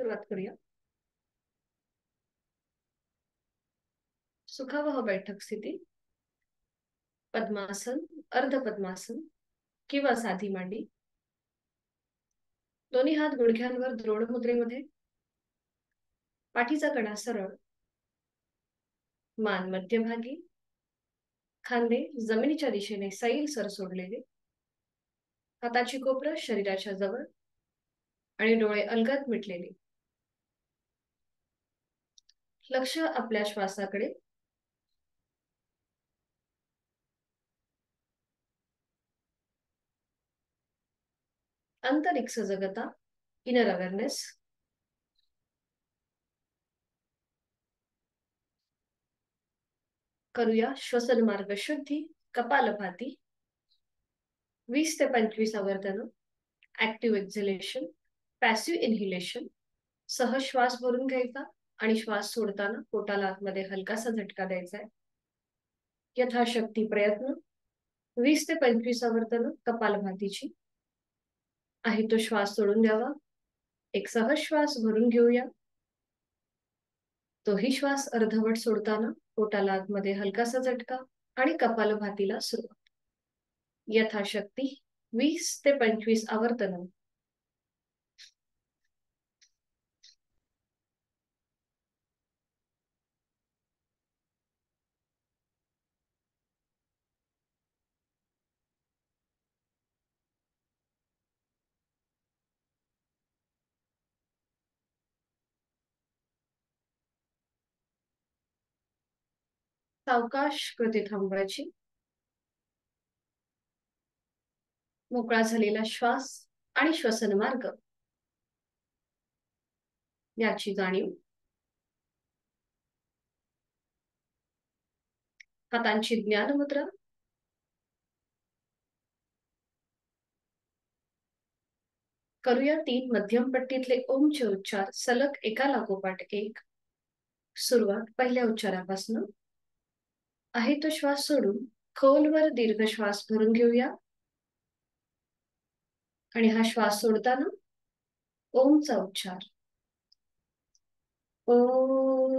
सुरुवात करूया. सुखावह बैठक स्थिती, पद्मासन, अर्ध पद्मासन किंवा साधी मांडी. दोन्ही हात गुडघ्यांवर द्रोण मुद्रेमध्ये. पाठीचा कणा सरळ, मान मध्यभागी, खांदे जमिनीच्या दिशेने सैल सर सोडलेले, हाताची कोपरं शरीराच्या जवळ आणि डोळे अलगद मिटलेले. लक्ष आपल्या श्वासाकडे. आंतरिक सजगता, इनर अवेअरनेस. करूया श्वसन मार्ग शुद्धी, कपालभाती. 20 ते 25 आवर्तन. Active exhalation, passive inhalation. सहज श्वास भरून घ्यायचा आणि श्वास सोडताना पोटाला आतमध्ये हलकासा झटका द्यायचा आहे. यथाशक्ती प्रयत्न. 20 ते 25 आवर्तन कपालभातीची. आहे तो श्वास सोडून द्यावा. एक सहज श्वास भरून घेऊया. तोही श्वास अर्धवट सोडताना पोटाला आतमध्ये हलकासा झटका आणि कपालभातीला सुरुवात. यथाशक्ती 20 ते 25 आवर्तन. सावकाश कृती थांबवायची. मोकळा झालेला श्वास आणि श्वसन मार्ग याची जाणीव. हातांची ज्ञान मुद्रा. करूया 3 मध्यम पट्टीतले ओमचे उच्चार सलग एका लागोपाठ एक. सुरुवात पहिल्या उच्चारापासून. आहे तो श्वास सोडून खोलवर दीर्घ श्वास भरून घेऊया आणि हा श्वास सोडताना ओमचा उच्चार. ओम.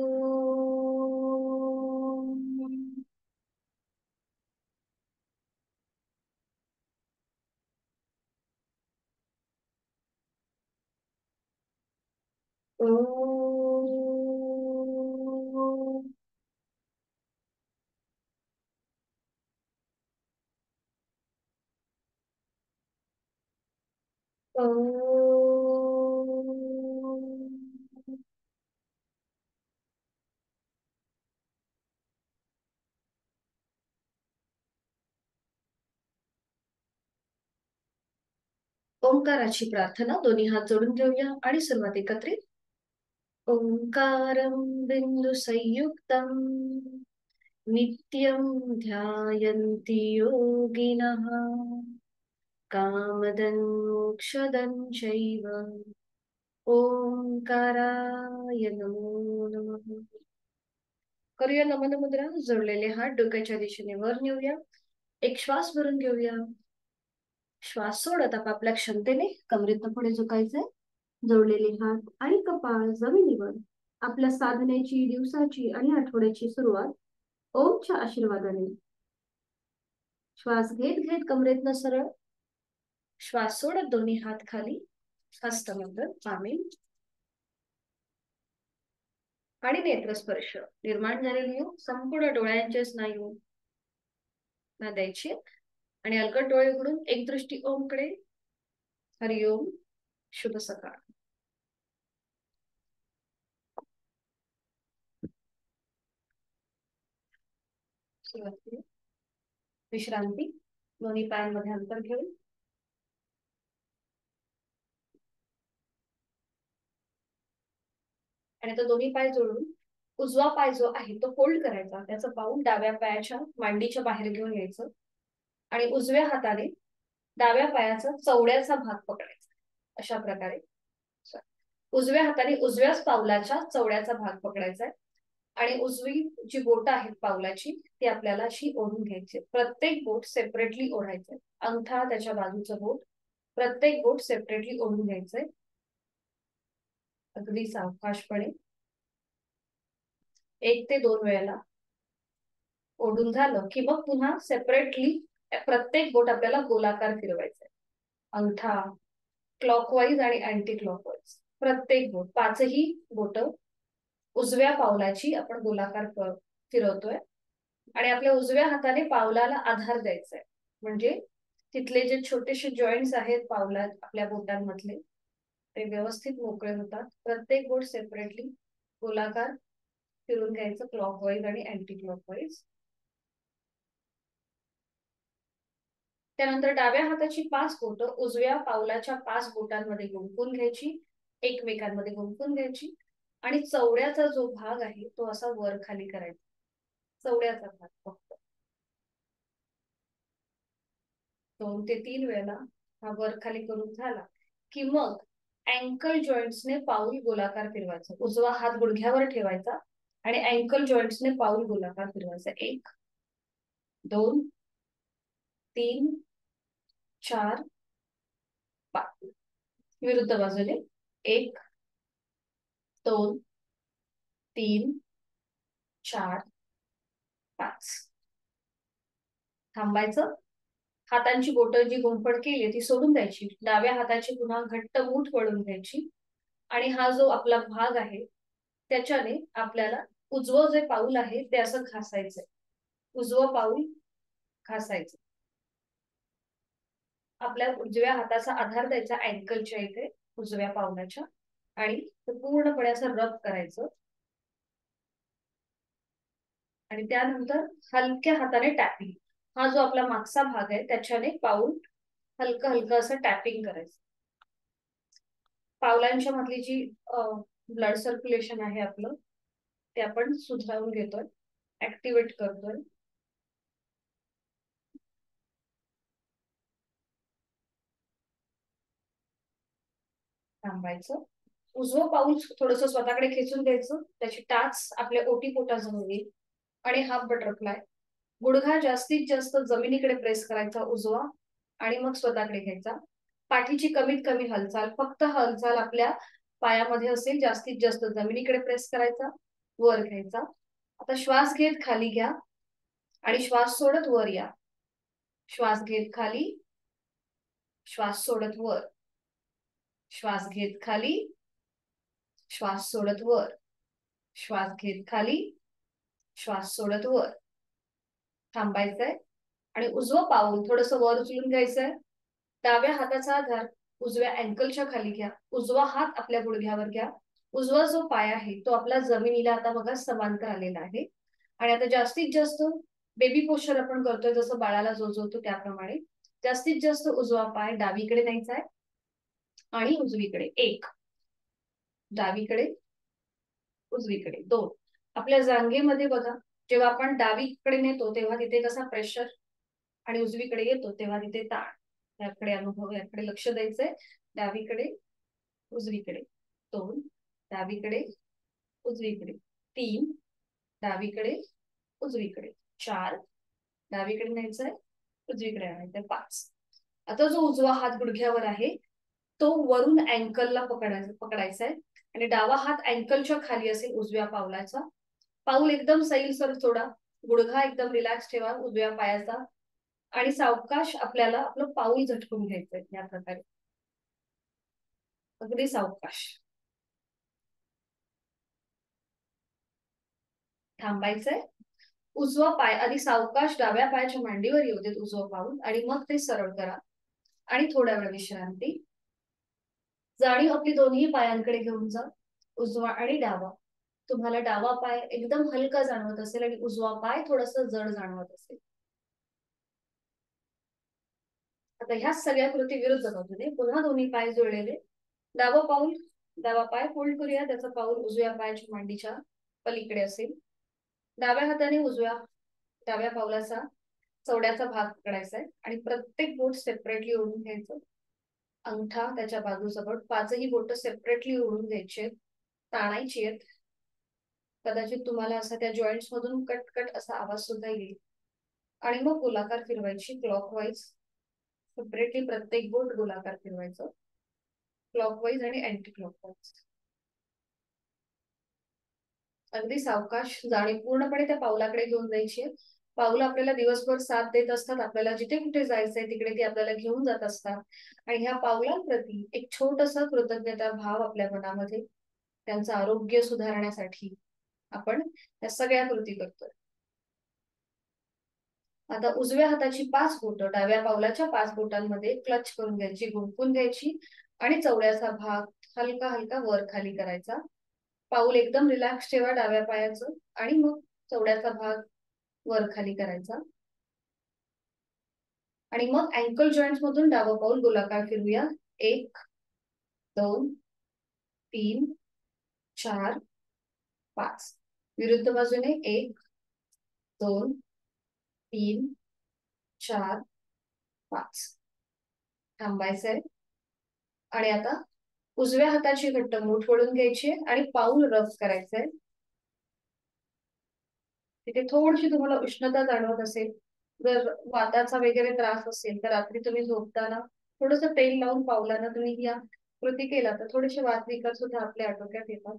ओम. ओम. ओंकाराची प्रार्थना. दोन्ही हात जोडून घेऊया आणि सुरुवात एकत्रित. ओंकारं बिंदु संयुक्तं नित्यं ध्यायन्ति योगिनः कामदं मोक्षदं चैव. ओंकाराय नमो नमः. करूया नमन मुद्रा. जोडलेले हात डोक्याच्या दिशेने वर नेऊया. एक श्वास भरून घेऊया. श्वास सोडत आपापल्या क्षमतेने कमरेतनं पुढे झुकायचंय. जोडलेले हात आणि कपाळ जमिनीवर. आपल्या साधनेची, दिवसाची आणि आठवड्याची सुरुवात ओमच्या आशीर्वादाने. श्वास घेत घेत कमरेतनं सरळ. श्वास सोडत दोन्ही हात खाली. हस्तमैथुन, पामील आणि नेत्रस्पर्श. निर्माण झालेली संपूर्ण डोळ्यांचे स्नायू ना द्यायची आणि अलगद डोळे उघडून एक दृष्टी ओमकडे. हरिओम. शुभ सकाळ. सुरुवात. विश्रांती. दोन्ही पायांमध्ये अंतर घेऊन आणि तो दोन्ही पाय जोडून उजवा पाय जो आहे तो होल्ड करायचा. त्याचं पाऊल डाव्या पायाच्या मांडीच्या बाहेर घेऊन यायचं आणि उजव्या हाताने डाव्या पायाचा चवड्याचा भाग पकडायचा. अशा प्रकारे उजव्या हाताने उजव्याच पावलाच्या चवड्याचा भाग पकडायचा आहे आणि उजवी जी बोट आहेत पावलाची ती आपल्याला अशी ओढून घ्यायची. प्रत्येक बोट सेपरेटली ओढायचंय. अंगठा त्याच्या बाजूचं बोट प्रत्येक बोट सेपरेटली ओढून घ्यायचंय. अगदी सावकाशपणे 1 ते 2 वेळेला ओढून झालं की मग पुन्हा सेपरेटली प्रत्येक बोट आपल्याला गोलाकार फिरवायचा आहे. अंगठा क्लॉकवाईज आणि अँटी क्लॉकवाईज प्रत्येक बोट, 5ही बोट उजव्या पावलाची आपण गोलाकार फिरवतोय आणि आपल्या उजव्या हाताने पावलाला आधार द्यायचा आहे. म्हणजे तिथले जे छोटेसे जॉईंट्स आहेत पावलात आपल्या बोटांमधले ते व्यवस्थित मोकळे होतात. प्रत्येक बोट सेपरेटली गोलाकार फिरून घ्यायचं क्लॉकवाईज आणि अँटी क्लॉकवाईज. त्यानंतर डाव्या हाताची 5 बोट उजव्या पावलाच्या 5 बोटांमध्ये गुंफून घ्यायची, एकमेकांमध्ये गुंफून घ्यायची आणि चवड्याचा जो भाग आहे तो असा वर खाली करायचा. चवड्याचा भाग फक्त 2 ते 3 वेळेला हा वर खाली करून झाला की मग अँकल जॉईंट्सने पाऊल गोलाकार फिरवायचा. उजवा हात गुडघ्यावर ठेवायचा आणि अँकल जॉईंट्सने पाऊल गोलाकार फिरवायचा. 1 2 3 4 5. विरुद्ध बाजूने 1 2 3 4 5. थांबायचं. हातांची बोटं जी गुंफण केली ती सोडून द्यायची. डाव्या हाताची पुन्हा घट्ट मूठ वळून घ्यायची आणि हा जो आपला भाग आहे त्याच्याने आपल्याला उजवं जे पाऊल आहे ते असं घासायचंय. उजवं पाऊल घासायचं. आपल्या उजव्या हाताचा आधार द्यायचा अँकलच्या इथे उजव्या पावलाच्या आणि पूर्णपणे असं रब करायचं आणि त्यानंतर हलक्या हाताने टॅपिंग. हा जो आपला मागचा भाग आहे त्याच्याने पाऊल हलकं हलकं असं टॅपिंग करायचं. पावलांच्या मधली जी ब्लड सर्क्युलेशन आहे आपलं ते आपण सुधारून घेतोय, ऍक्टिव्हेट करतोय. थांबायचं. उजवं पाऊल थोडस स्वतःकडे खेचून घ्यायचं. त्याची टाच आपल्या ओटीपोटाजवळ येईल आणि हाफ बटरफ्लाय. गुडघा जास्तीत जास्त जमिनीकडे प्रेस करायचा उजवा आणि मग स्वतःकडे घ्यायचा. पाठीची कमीत कमी हालचाल, फक्त हालचाल आपल्या पायामध्ये असेल. जास्तीत जास्त जमिनीकडे प्रेस करायचा, वर घ्यायचा. आता श्वास घेत खाली घ्या आणि श्वास सोडत वर या. श्वास घेत खाली, श्वास सोडत वर. श्वास घेत खाली, श्वास सोडत वर. श्वास घेत खाली, श्वास सोडत वर. थांबायचंय आणि उजवं पाऊल थोडस वर उचलून घ्यायचंय. डाव्या हाताचा आधार उजव्या अँकलच्या खाली घ्या. उजवा हात आपल्या गुडघ्यावर घ्या. उजवा जो पाय आहे तो आपला जमिनीला आता बघा समांतर आलेला आहे. आणि आता जास्तीत जास्त बेबी पोस्चर आपण करतोय जसं बाळाला जोजवतो त्याप्रमाणे जास्तीत जास्त उजवा पाय डावीकडे न्यायचा आहे आणि उजवीकडे 1, डावीकडे उजवीकडे 2. आपल्या जांघेमध्ये बघा जेव्हा आपण डावीकडे नेतो तेव्हा तिथे कसा प्रेशर आणि उजवीकडे येतो तेव्हा तिथे ताण. याकडे अनुभव, याकडे लक्ष द्यायचंय. डावीकडे उजवीकडे 2, डावीकडे उजवीकडे 3, डावीकडे उजवीकडे 4, डावीकडे न्यायचंय उजवीकडे आणायचंय 5. आता जो उजवा हात गुडघ्यावर आहे तो वरून अँकलला पकडायचा आहे आणि डावा हात अँकलच्या खाली असेल उजव्या पावलाचा. पाऊल एकदम सैलसर सोडा. गुडघा एकदम रिलॅक्स ठेवा उजव्या पायाचा आणि सावकाश आपल्याला आपलं पाऊल झटकून घ्यायचंय. या प्रकारे अगदी सावकाश थांबायचंय. उजवा पाय आधी सावकाश डाव्या पायाच्या मांडीवर येऊ देत उजवं पाऊल आणि मग ते सरळ करा आणि थोड्या वेळ विश्रांती. जाणीव आपली दोन्ही पायांकडे घेऊन जा, उजवा आणि डावा. तुम्हाला डावा पाय एकदम हलका जाणवत असेल आणि उजवा पाय थोडासा जड जाणवत असेल. आता ह्या सगळ्या कृती विरुद्ध बाजूने पुन्हा दोन्ही पाय जुळलेले. डावा पाय फोल्ड करूया. त्याचा पाऊल उजव्या पायाच्या मांडीच्या पलीकडे असेल. डाव्या हाताने डाव्या पावलाचा चवड्याचा भाग पकडायचा आहे आणि प्रत्येक बोट सेपरेटली ओढून घ्यायचं. अंगठा त्याच्या बाजूसकट 5ही बोट सेपरेटली ओढून घ्यायची, ताणायची आहेत. कदाचित तुम्हाला असा त्या जॉईंट्स मधून कट कट असा आवाज सुद्धा येईल. आणि मग गोलाकार फिरवायची क्लॉकवाईज. सेपरेटली प्रत्येक बोट गोलाकार फिरवायचं क्लॉकवाईज आणि अँटी क्लॉकवाईज. अगदी सावकाश जाणीव पूर्णपणे त्या पावलाकडे घेऊन जायची. पाऊल आपल्याला दिवसभर साथ देत असतात. आपल्याला जिथे कुठे जायचंय तिकडे ती आपल्याला घेऊन जात असतात. आणि ह्या पावलांप्रती एक छोटसा कृतज्ञता भाव आपल्या मनामध्ये, त्यांचं आरोग्य सुधारण्यासाठी आपण या सगळ्या कृती करतोय. आता उजव्या हाताची 5 बोटं डाव्या पावलाच्या 5 बोटांमध्ये क्लच करून घ्यायची, गुंफून घ्यायची आणि चवड्याचा भाग हलका हलका वर खाली करायचा. पाऊल एकदम रिलॅक्स ठेवा डाव्या पायाचं आणि मग चवड्याचा भाग वर खाली करायचा. आणि मग अँकल जॉईंट मधून डावं पाऊल गोलाकार फिरूया. 1 2 3 4 5. विरुद्ध बाजूने 1 2 3 4 5. थांबायचंय. आणि आता उजव्या हाताची घट्ट मूठ वळून घ्यायची आणि पाऊल रफ करायचंय. तिथे थोडीशी तुम्हाला उष्णता जाणवत असेल, जर वाताचा वगैरे त्रास असेल तर रात्री तुम्ही झोपताना थोडस तेल लावून पावलांना तुम्ही या कृती केला तर थोडेसे वात विकार सुद्धा आपल्या आटोक्यात येतात.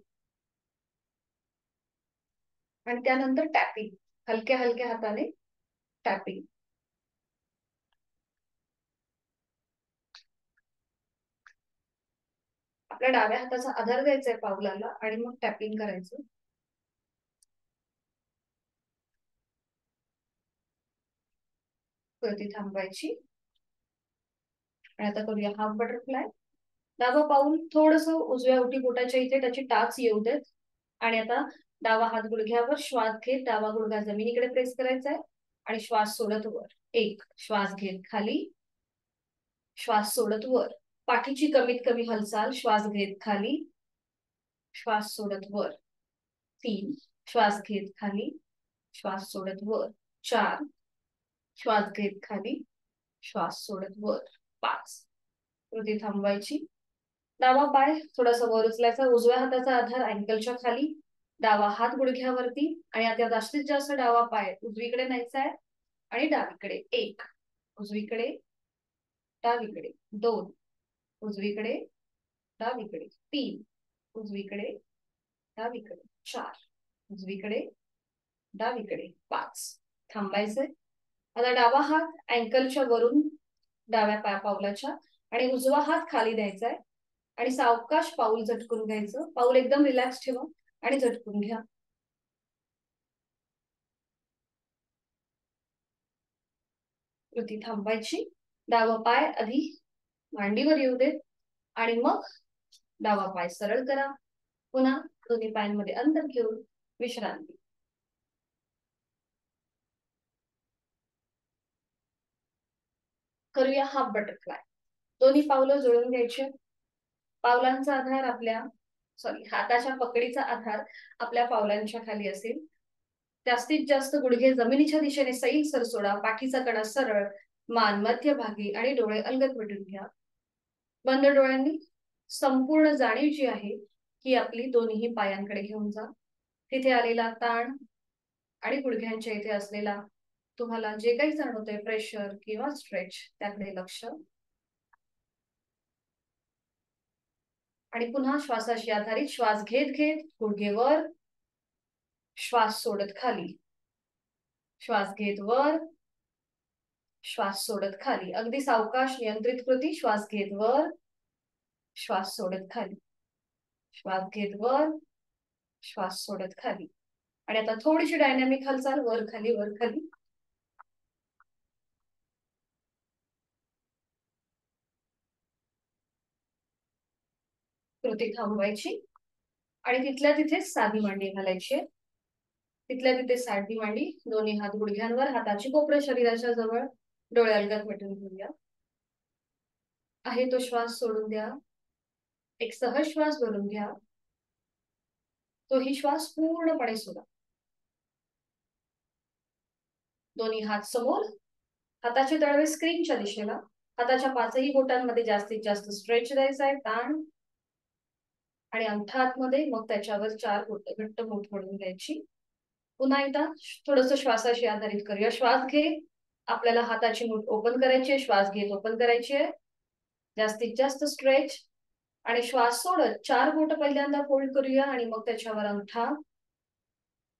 आणि त्यानंतर टॅपिंग, हलक्या हलक्या हाताने टॅपिंग. आपल्या डाव्या हाताचा आधार द्यायचा आहे पावलाला आणि मग टॅपिंग करायचं. कृती थांबवायची. आणि आता करूया हाफ बटरफ्लाय. डावं पाऊल थोडस उजव्या उठी बोटाच्या इथे त्याची टाच येऊ देत. आणि आता डावा हात गुडघ्यावर, श्वास घेत डावा गुडघा जमिनीकडे प्रेस करायचा आहे आणि श्वास सोडत वर. 1 श्वास घेत खाली, श्वास सोडत वर. पाठीची कमीत कमी हालचाल, श्वास घेत खाली, श्वास सोडत वर. 3 श्वास घेत खाली, श्वास सोडत वर. 4 श्वास घेत खाली, श्वास सोडत वर. 5 कृती थांबवायची. डावा पाय थोडासा वर उचलायचा, उजव्या हाताचा आधार अँकलच्या खाली, डावा हात गुडघ्यावरती. आणि आता जास्तीत जास्त डावा पाय उजवीकडे न्यायचा आहे आणि डावीकडे. 1 उजवीकडे डावीकडे, 2 उजवीकडे डावीकडे, 3 उजवीकडे डावीकडे, 4 उजवीकडे डावीकडे, 5 थांबायचंय. आता डावा हात अँकलच्या वरून डाव्या पावलाच्या आणि उजवा हात खाली द्यायचा आहे आणि सावकाश पाऊल झटकून घ्यायचं. पाऊल एकदम रिलॅक्स ठेवा आणि झटकून घ्या. कृती थांबायची. डावा पाय आधी मांडीवर येऊ देत आणि मग डावा पाय सरळ करा. पुन्हा दोन्ही पायांमध्ये अंतर घेऊन विश्रांती. करूया हाफ बटरफ्लाय. दोन्ही पावलं जुळून घ्यायचे. पावलांचा आधार आपल्या हाताच्या पकडीचा आधार आपल्या पावलांच्या खाली असेल. जास्तीत जास्त गुडघे जमिनीच्या दिशेने सैल सर सोडा. पाठीचा कणा सरळ, मान मध्यभागी आणि डोळे अलगद मिटून घ्या. बंद डोळ्यांनी संपूर्ण जाणीव जी आहे की आपली दोन्ही पायांकडे घेऊन जा. तिथे आलेला ताण आणि गुडघ्यांच्या इथे असलेला तुम्हाला जे काही जाणवतंय प्रेशर किंवा स्ट्रेच त्याकडे लक्ष. आणि पुन्हा श्वासाशी आधारित श्वास घेत घेत गुडघे वर, श्वास सोडत खाली, श्वास घेत वर, श्वास सोडत खाली. अगदी सावकाश नियंत्रित कृती. श्वास घेत वर, श्वास सोडत खाली, श्वास घेत वर, श्वास सोडत खाली. आणि आता थोडीशी डायनॅमिक हालचाल वर खाली वर खाली. कृती थांबवायची आणि तिथल्या तिथे साधी मांडी घालायची. तिथल्या तिथे साधी मांडी, दोन्ही हात गुडघ्यांवर, हाताची कोपरं शरीराच्या जवळ, डोळे अलगद मिटून घेऊया. आहे तो श्वास सोडून द्या. एक सहज श्वास भरून घ्या. तोही श्वास पूर्णपणे सोडा. दोन्ही हात समोर, हाताचे तळवे स्क्रीनच्या दिशेला. हाताच्या 5ही बोटांमध्ये जास्तीत जास्त स्ट्रेच द्यायचा आहे, ताण. आणि अंगठा आतमध्ये, मग त्याच्यावर 4 बोट घट्ट मूठ वळून घ्यायची. पुन्हा एकदा थोडस श्वासाशी आधारित करूया. श्वास घे, आपल्याला हाताची मूठ ओपन करायची आहे. श्वास घेत ओपन करायची आहे. जास्तीत जास्त स्ट्रेच. आणि श्वास सोडत 4 बोट पहिल्यांदा फोल्ड करूया आणि मग त्याच्यावर अंगठा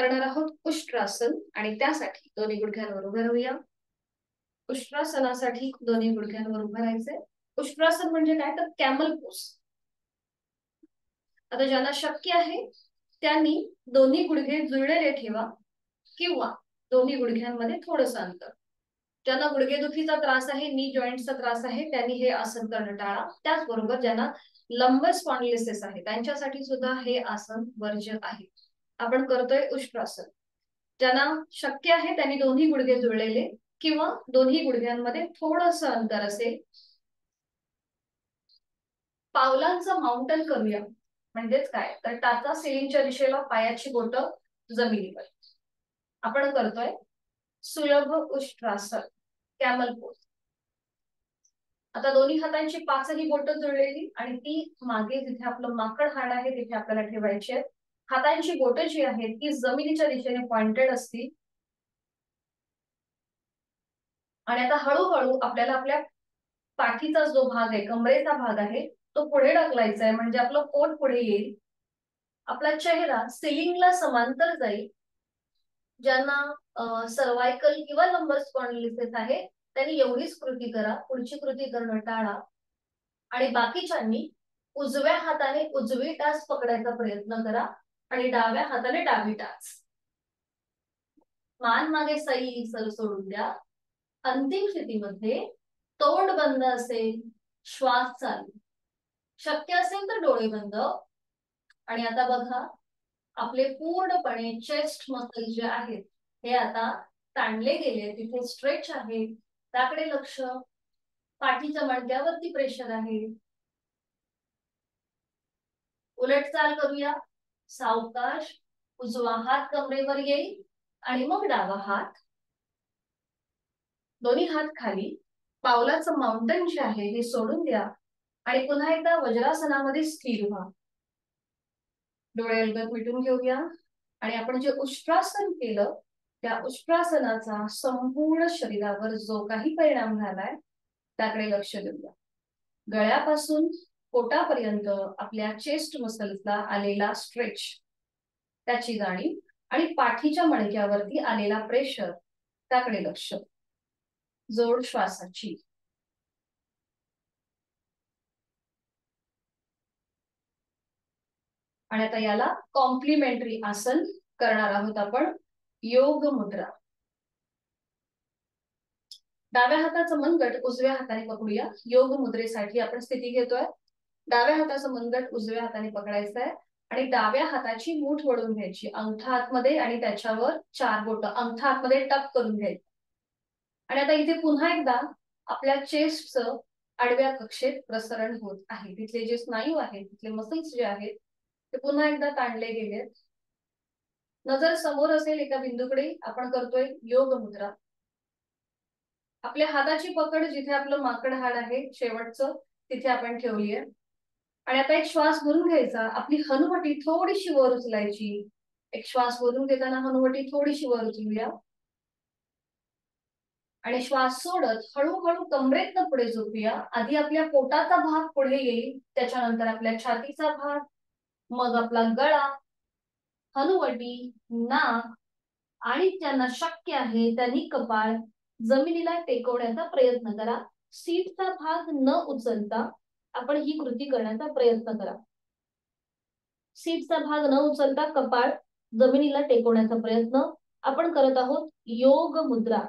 करणार आहोत उष्ट्रासन आणि त्यासाठी दोन्ही गुडघ्यांवर उभे राहूया. उष्ट्रासनासाठी दोन्ही गुडघ्यांवर उभं राहायचंय. उष्ट्रासन म्हणजे काय तर कॅमल पोज. आता ज्यांना शक्य आहे त्यांनी दोन्ही गुडघे जुळलेले ठेवा किंवा दोन्ही गुडघ्यांमध्ये थोडंसं अंतर. ज्यांना गुडघेदुखीचा त्रास आहे, नी जॉईंटचा त्रास आहे, त्यांनी हे आसन करणं टाळा. त्याचबरोबर ज्यांना लंबर स्पॉन्डिलोसिस आहे त्यांच्यासाठी सुद्धा हे आसन वर्ज्य आहे. आपण करतोय उष्ट्रासन. ज्यांना शक्य आहे त्यांनी दोन्ही गुडघे जुळलेले किंवा दोन्ही गुडघ्यांमध्ये थोडंसं अंतर असेल. पावलांचं माउंटन करूया. म्हणजेच काय तर टाचा सिलिंगच्या दिशेला पायाची बोटं जमिनीवर. आपण करतोय सुलभ उष्ट्रासन, कॅमल पोज. आता दोन्ही हातांची पाचही बोटं जुळलेली आणि ती मागे जिथे आपलं माकड हाड आहे तिथे आपल्याला ठेवायची आहे. हातांची बोटं जी आहेत ती जमिनीच्या दिशेने पॉइंटेड असतील. आणि आता हळूहळू आपल्याला आपल्या पाठीचा जो भाग आहे, कमरेचा भाग आहे, तो पुढे ढकलायचा आहे. म्हणजे आपलं पोट पुढे येईल, आपला चेहरा सिलिंगला समांतर जाईल. ज्यांना सर्वायकल किंवा लंबर स्पॉन्डिलोसिस आहे त्यांनी एवढीच कृती करा, पुढची कृती करणं टाळा. आणि बाकीच्यांनी उजव्या हाताने उजवी टाच पकडायचा प्रयत्न करा आणि डाव्या हाताने डावी टाच. मान मागे सैल सोडून द्या. अंतिम स्थितीमध्ये तोंड बंद असेल, श्वास चालू. शक्य असेल तर डोळे बंद. आणि आता बघा आपले पूर्णपणे चेस्ट मसल जे आहेत हे आता ताणले गेले, तिथे स्ट्रेच आहे, त्याकडे लक्ष. पाठीच्या मणक्यावरती प्रेशर आहे. उलट चाल करूया. सावकाश उजवा हात कमरेवर येईल आणि मग डावा हात. दोन्ही हात खाली. पावलाचं माउंटन जे आहे हे सोडून द्या आणि पुन्हा एकदा वज्रासनामध्ये स्थिर व्हा. डोळे अलगद मिटून घेऊया आणि आपण जे उष्ट्रासन केलं त्या उष्ट्रासनाचा संपूर्ण शरीरावर जो काही परिणाम झालाय त्याकडे लक्ष देऊया. गळ्यापासून पोटापर्यंत आपल्या चेस्ट मसल्सला आलेला स्ट्रेच, त्याची जाणीव आणि पाठीच्या मणक्यावरती आलेला प्रेशर त्याकडे लक्ष. जोड श्वासाची. आणि आता याला कॉम्प्लिमेंटरी आसन करणार आहोत आपण, योग मुद्रा. डाव्या हाताचं मनगट उजव्या हाताने पकडूया. योग मुद्रेसाठी आपण स्थिती घेतोय. डाव्या हाताचं मनगट उजव्या हाताने पकडायचं आहे आणि डाव्या हाताची मूठ वळून घ्यायची. अंगठा आतमध्ये आणि त्याच्यावर चार बोट अंगठा आतमध्ये टक करून घ्यायचं. आणि आता इथे पुन्हा एकदा आपल्या चेस्टचं आडव्या कक्षेत प्रसरण होत आहे. तिथले जे स्नायू आहेत, तिथले मसल्स जे आहेत ते पुन्हा एकदा ताणले गेलेत. नजर समोर असेल एका बिंदूकडे. आपण करतोय योग मुद्रा. आपल्या हाताची पकड जिथे आपलं माकड हाड आहे शेवटचं तिथे आपण ठेवली आहे. आणि आता एक श्वास भरून घ्यायचा. आपली हनुवटी थोडीशी वर उचलायची. एक श्वास भरून घेताना हनुवटी थोडीशी वर उचलूया आणि श्वास सोडत हळूहळू कमरेतनं पुढे झोपूया. आधी आपल्या पोटाचा भाग पुढे येईल, त्याच्यानंतर आपल्या छातीचा भाग, मग आपला गळा, हनुवटी, नाक आणि ज्यांना शक्य आहे त्यांनी कपाळ जमिनीला टेकवण्याचा प्रयत्न करा. सीटचा भाग न उचलता आपण ही कृती करण्याचा प्रयत्न करा. सीटचा भाग न उचलता कपाळ जमिनीला टेकवण्याचा प्रयत्न आपण करत आहोत. योग मुद्रा.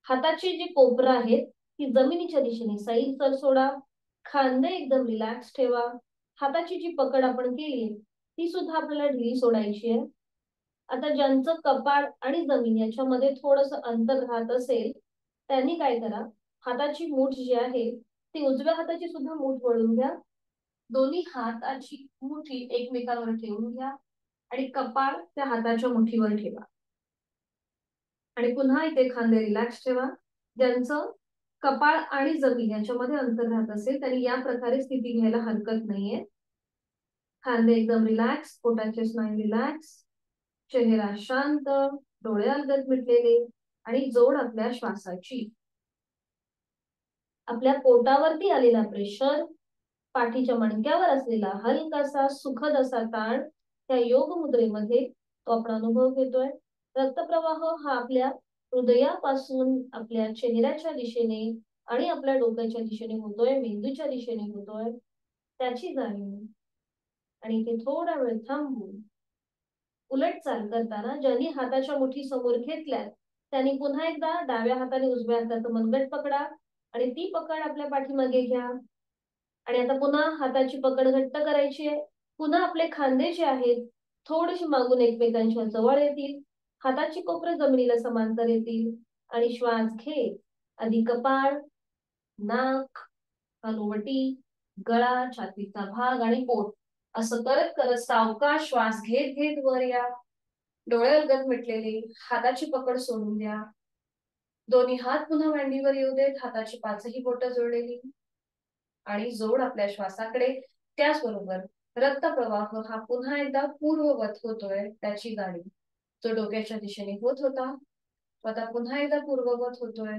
हाताची जी कोपरं आहेत ती जमिनीच्या दिशेने सैल सर सोडा. खांदे एकदम रिलॅक्स ठेवा. हाताची जी पकड आपण केली ती सुद्धा आपल्याला ढिली सोडायची आहे. आता ज्यांचं कपाळ आणि जमीन याच्यामध्ये थोडंसं अंतर राहत असेल त्यांनी काय करा, हाताची मूठ जी आहे ती उजव्या हाताची सुद्धा मूठ वळून घ्या. दोन्ही हाताची मुठी एकमेकांवर ठेवून घ्या आणि कपाळ त्या हाताच्या मुठीवर ठेवा. आणि पुन्हा इथे खांदे रिलॅक्स ठेवा. ज्यांचं कपाळ आणि जमीन याच्यामध्ये अंतर राहत असेल त्यांनी या प्रकारे स्थिती घ्यायला हरकत नाहीये. खांदे एकदम रिलॅक्स, पोटाचे स्नायू रिलॅक्स, चेहरा शांत, डोळे अलगद मिटलेले आणि जोड आपल्या श्वासाची. आपल्या पोटावरती आलेला प्रेशर, पाठीच्या मणक्यावर असलेला हलकासा सुखद असा ताण त्या योग मुद्रेमध्ये तो आपण अनुभव घेतोय. रक्तप्रवाह हा आपल्या हृदयापासून आपल्या चेहऱ्याच्या दिशेने आणि आपल्या डोक्याच्या दिशेने होतोय, मेंदूच्या दिशेने होतोय, त्याची जाणीव. आणि ते थोडा वेळ थांबून उलट चाल करताना ज्यांनी हाताच्या मुठी समोर घेतल्यात त्यांनी पुन्हा एकदा डाव्या हाताने उजव्या हाताचं मनगट पकडा आणि ती पकड आपल्या पाठीमागे घ्या. आणि आता पुन्हा हाताची पकड घट्ट करायची आहे. पुन्हा आपले खांदे जे आहेत थोडेसे मागून एकमेकांच्या जवळ येतील. हाताची कोपरं जमिनीला समांतर येतील आणि श्वास घे. आधी कपाळ, नाक, हनुवटी, गळा, छातीचा भाग आणि पोट असं करत करत सावकाश श्वास घेत घेत वर या. डोळे अलगद मिटलेले, हाताची पकड सोडून द्या. दोन्ही हात पुन्हा मांडीवर येऊ देत, हाताची पाचही बोटं जोडलेली आणि जोड आपल्या श्वासाकडे. त्याचबरोबर रक्तप्रवाह हा पुन्हा एकदा पूर्ववत होतोय त्याची जाणीव. जो डोक्याच्या दिशेने होत होता तो आता पुन्हा एकदा पूर्ववत होतोय,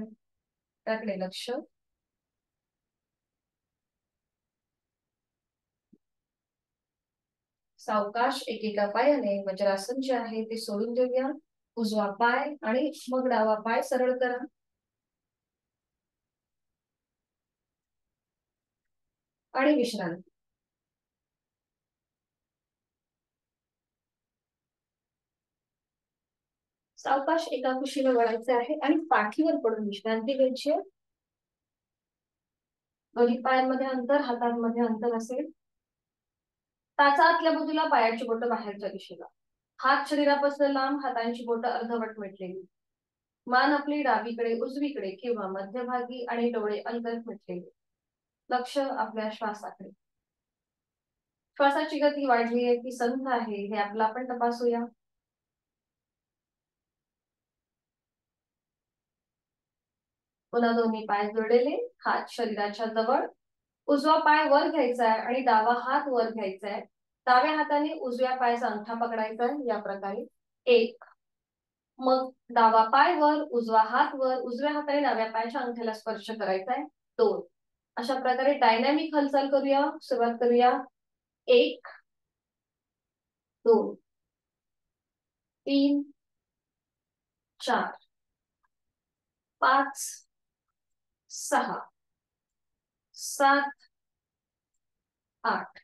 त्याकडे लक्ष. सावकाश एकेका पायाने वज्रासन जे आहे ते सोडून देऊया. उजवा पाय आणि मग डावा पाय सरळ करा. आणि विश्रांती. सावकाश एका कुशीला वळायचे आहे आणि पाठीवर पडून विश्रांती घ्यायची. दोन्ही पायांमध्ये अंतर, हातांमध्ये अंतर असेल. टाचा आतल्या बाजूला, पायाची बोटं बाहेरच्या दिशेला. हात शरीरापासून लांब, हातांची बोटं अर्धवट मिटलेली. मान आपली डावीकडे, उजवीकडे किंवा मध्यभागी आणि डोळे अलगद मिटलेले. लक्ष आपल्या श्वासाकडे. श्वासाची गती वाढली आहे की संथ आहे हे आपलं आपण तपासूया. पुन्हा दोन्ही पाय जोडलेले, हात शरीराच्या जवळ. उजवा पाय वर घ्यायचा आहे आणि डावा हात वर घ्यायचा आहे. डाव्या हाताने उजव्या पायाचा अंगठा पकडायचा आहे या प्रकारे. एक. मग डावा पाय वर, उजवा हात वर, उजव्या हाताने डाव्या पायाच्या अंगठ्याला स्पर्श करायचा आहे. दोन. अशा प्रकारे डायनॅमिक हालचाल करूया. सुरुवात करूया. एक, दोन, तीन, चार, पाच, सहा, सात, आठ,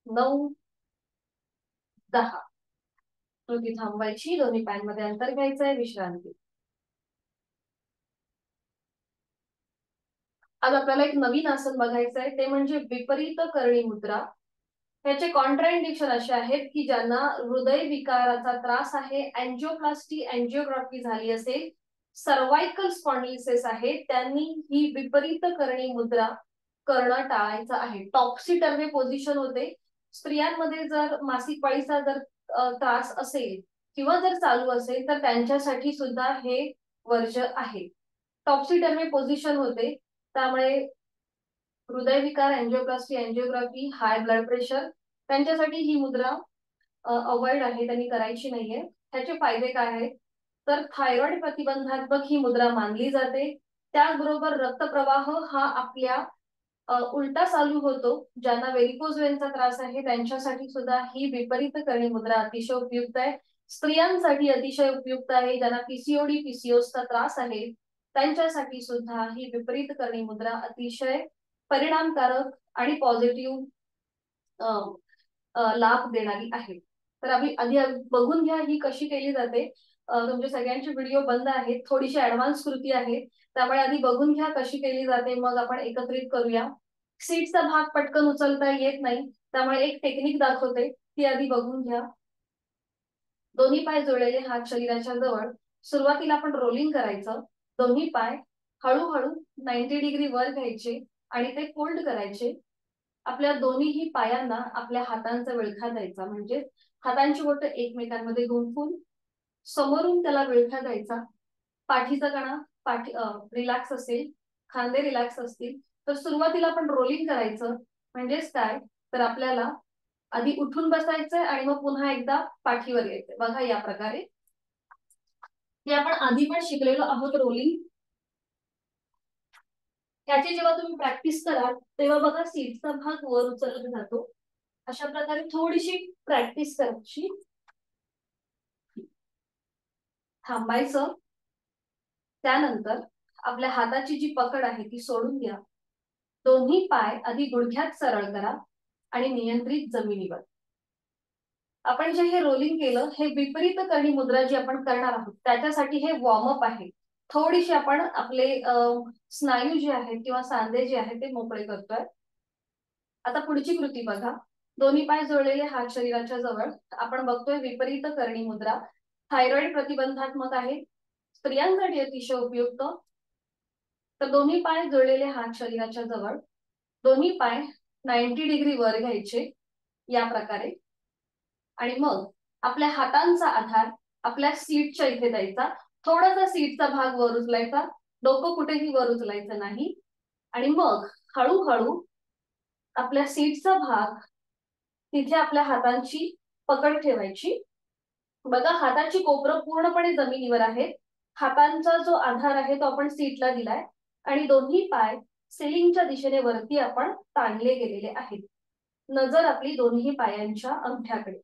9, 10. कृती थांबवायची. दोन्ही पायांमध्ये अंतर घ्यायचंय. विश्रांती. आज आपल्याला एक नवीन आसन बघायचं आहे, ते म्हणजे विपरीत करणी मुद्रा. त्याचे कॉन्ट्राइंडिकेशन असे आहेत की ज्यांना हृदय विकाराचा त्रास आहे, अँजिओप्लास्टी अँजिओग्राफी झाली असेल, सर्वायकल स्पॉन्डिलिसिस आहे, त्यांनी ही विपरीत करणी मुद्रा करणं टाळायचं आहे. टॉप्सी टर्वे पोझिशन होते. स्त्रियांमध्ये जर मासिक पाळीचा जर त्रास असेल किंवा जर चालू असेल तर त्यांच्यासाठी सुद्धा हे वर्ज्य आहे. टॉप्सी टर्वे पोझिशन होते, त्यामुळे हृदयविकार, angioplasty angiography, high blood pressure त्यांच्यासाठी ही मुद्रा अवॉइड आहे, त्यांनी करायची नाहीये. त्याचे फायदे काय आहेत तर थायरॉइड प्रतिबंधात्मक ही मुद्रा मानली जाते. त्याचबरोबर रक्तप्रवाह हा आपल्या उलटा चालू होतो. ज्यांना व्हेरिकोज वेनचा त्रास आहे त्यांच्यासाठी सुद्धा ही विपरीत करणी मुद्रा अतिशय उपयुक्त आहे. स्त्रियांसाठी अतिशय उपयुक्त आहे. ज्यांना पीसीओडी पीसीओसचा त्रास आहे त्यांच्यासाठी सुद्धा ही विपरीत करणी मुद्रा अतिशय परिणामकारक आणि पॉझिटिव्ह लाभ देणारी आहे. तर आधी बघून घ्या ही कशी केली जाते. तुमचे सगळ्यांचे व्हिडिओ बंद आहेत, थोडीशी ऍडव्हान्स कृती आहे, त्यामुळे आधी बघून घ्या कशी केली जाते, मग आपण एकत्रित करूया. सीटचा भाग पटकन उचलता येत नाही, त्यामुळे एक टेक्निक दाखवते, ती आधी बघून घ्या. दोन्ही पाय जोडलेले, हात शरीराच्या जवळ. सुरुवातीला आपण रोलिंग करायचं. दोन्ही पाय हळूहळू 90 डिग्री वर घ्यायचे आणि ते फोल्ड करायचे. आपल्या दोन्हीही पायांना आपल्या हातांचा विळखा द्यायचा, म्हणजे हातांची बोटं एकमेकांमध्ये गुंफून समोरून त्याला विळखा द्यायचा. पाठीचा कणा रिलॅक्स असेल, खांदे रिलॅक्स असतील. तर सुरुवातीला आपण रोलिंग करायचं. म्हणजेच काय तर आपल्याला आधी उठून बसायचंय आणि मग पुन्हा एकदा पाठीवर यायचंय. बघा या प्रकारे हे आपण आधी पण शिकलेलो आहोत रोलिंग. त्याची जेव्हा तुम्ही प्रॅक्टिस कराल तेव्हा बघा सीटचा भाग वर उचलला जातो. अशा प्रकारे थोडीशी प्रॅक्टिस करायची. थांबायचं. त्यानंतर आपल्या हाताची जी पकड आहे ती सोडून घ्या. दोन्ही पाय आधी गुडघ्यात सरळ करा आणि नियंत्रित जमिनीवर. आपण जे हे रोलिंग केलं हे विपरीत करणी मुद्रा जी आपण करणार आहोत त्याच्यासाठी हे वॉर्मअप आहे. थोडीशी आपण आपले स्नायू जे आहेत किंवा सांधे जे आहेत ते मोकळे करतोय. आता पुढची कृती बघा. दोन्ही पाय जोडलेले हात शरीराच्या जवळ. आपण बघतोय विपरीत करणी मुद्रा. थायरॉइड प्रतिबंधात्मक आहे, स्त्रियांसाठी अतिशय उपयुक्त. तर दोन्ही पाय जोडलेले हात शरीराच्या जवळ. दोन्ही पाय 90 डिग्री वर घ्यायचे या प्रकारे. आणि मग आपल्या हातांचा आधार आपल्या सीटच्या इथे द्यायचा. थोडासा सीटचा भाग वर उचलायचा, डोकं कुठेही वर उचलायचं नाही. आणि मग हळूहळू आपल्या सीटचा भाग तिथे आपल्या हातांची पकड ठेवायची. बघा हाताची कोपरं पूर्णपणे जमिनीवर आहेत. हातांचा जो आधार आहे तो आपण सीटला दिलाय आणि दोन्ही पाय सिलिंगच्या दिशेने वरती आपण ताणले गेलेले आहेत. नजर आपली दोन्ही पायांच्या अंगठ्याकडे.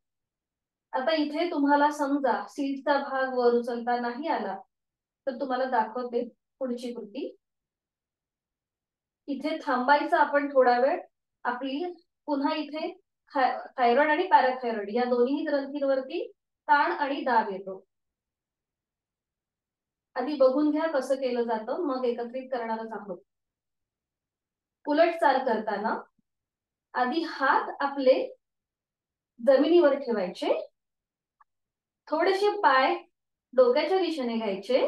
आता इथे तुम्हाला समजा सीटचा भाग वर उचलता नाही आला तर तुम्हाला दाखवते पुढची कृती. इथे थांबायचं आपण थोडा वेळ. आपली पुन्हा इथे थायरॉइड आणि पॅराथायरॉइड या दोन्ही ग्रंथींवरती ताण आणि दाब येतो. आधी बघून घ्या कसं केलं जातं, मग एकत्रित करणारच आहोत. उलट चाल करताना आधी हात आपले जमिनीवर ठेवायचे, थोडेसे पाय डोक्याच्या दिशेने घ्यायचे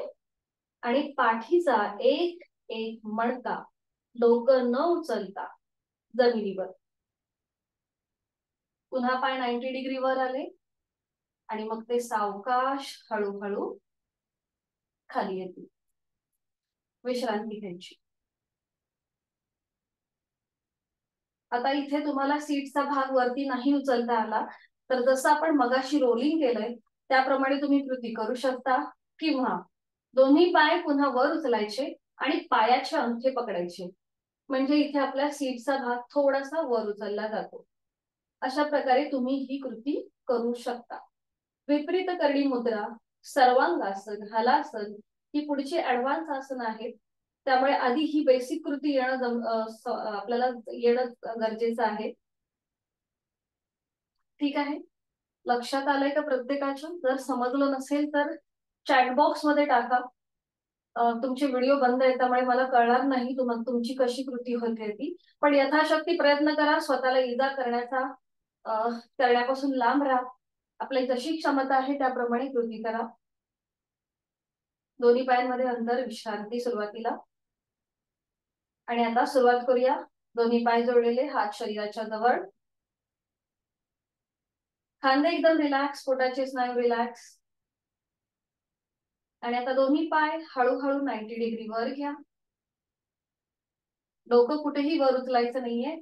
आणि पाठीचा एक एक मणका डोकं न उचलता जमिनीवर. पुन्हा पाय 90 डिग्री वर आले आणि मग ते सावकाश हळूहळू खाली येतील. विश्रांती घ्यायची. आता इथे तुम्हाला सीटचा भाग वरती नाही उचलता आला तर जसं आपण मगाशी रोलिंग केलंय त्याप्रमाणे तुम्ही कृती करू शकता. किंवा दोन्ही पाय पुन्हा वर उचलायचे आणि पायाचे अंगठे पकडायचे, म्हणजे इथे आपल्या सीटचा भाग थोडासा वर उचलला जातो. अशा प्रकारे तुम्ही ही कृती करू शकता. विपरीत करणी मुद्रा, सर्वांगासन, हलासन ही पुढची ऍडव्हान्स आसन आहेत. त्यामुळे आधी ही बेसिक कृती येणं आपल्याला येणं गरजेचं आहे. ठीक आहे, लक्षात आलंय का प्रत्येकाच्या? जर समजलं नसेल तर चॅट बॉक्स मध्ये टाका. तुमचे व्हिडिओ बंद आहे त्यामुळे मला कळणार नाही तुम्हाला तुमची कशी कृती होते ती. पण यथाशक्ती प्रयत्न करा स्वतःला इजा करण्यापासून लांब राहा. आपली जशी क्षमता आहे त्याप्रमाणे कृती करा. दोन्ही पायांमध्ये अंतर, विश्रांती सुरुवातीला. आणि आता सुरुवात करूया. दोन्ही पाय जोडलेले, हात शरीराच्या जवळ, खांदे एकदम रिलॅक्स, पोटाचे स्नायू रिलॅक्स. आणि आता दोन्ही पाय हळूहळू 90 डिग्री वर घ्या. डोकं कुठेही वर उचलायचं नाहीये,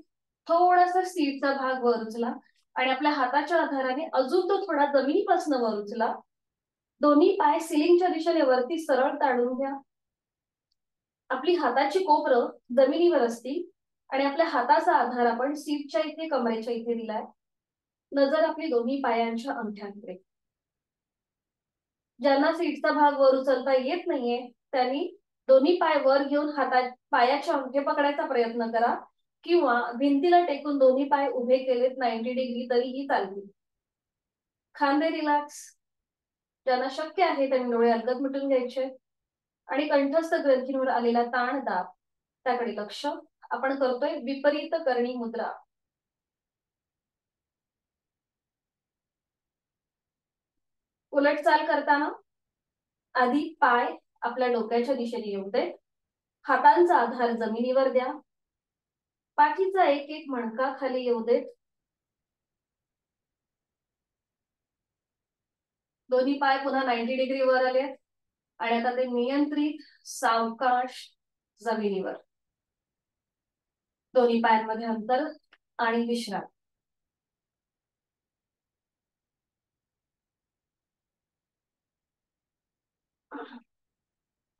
थोडासा सीटचा भाग वर उचला आणि आपल्या हाताच्या आधाराने अजून तो थोडा जमिनीपासून वर उचला. दोन्ही पाय सिलिंगच्या दिशेने वरती सरळ ताणून घ्या. आपली हाताची कोपरं जमिनीवर असतील आणि आपल्या हाताचा आधार आपण सीटच्या इथे कमरेच्या इथे दिलाय. नजर आपली दोन्ही पायांच्या अंगठ्यांकडे. ज्यांना सीटचा भाग वर उचलता येत नाहीये त्यांनी दोन्ही पाय वर घेऊन पायाचे अंगठे पकडायचा प्रयत्न करा किंवा भिंतीला टेकून दोन्ही पाय उभे केलेत 90 डिग्री तरीही चालतील. खांदे रिलॅक्स. ज्यांना शक्य आहे त्यांनी डोळे अलगद मिटून घ्यायचे आणि कंठस्थ ग्रंथींवर आलेला ताण दाब त्याकडे लक्ष. आपण करतोय विपरीत करणी मुद्रा. उलट चाल करताना आधी पाय आपल्या डोक्याच्या दिशेने येऊ देत, हातांचा आधार जमिनीवर द्या, पाठीचा एक एक मणका खाली येऊ देत. दोन्ही पाय पुन्हा 90 डिग्री वर आले आणि आता ते नियंत्रित सावकाश जमिनीवर. दोन्ही पायांमध्ये अंतर आणि विश्राम.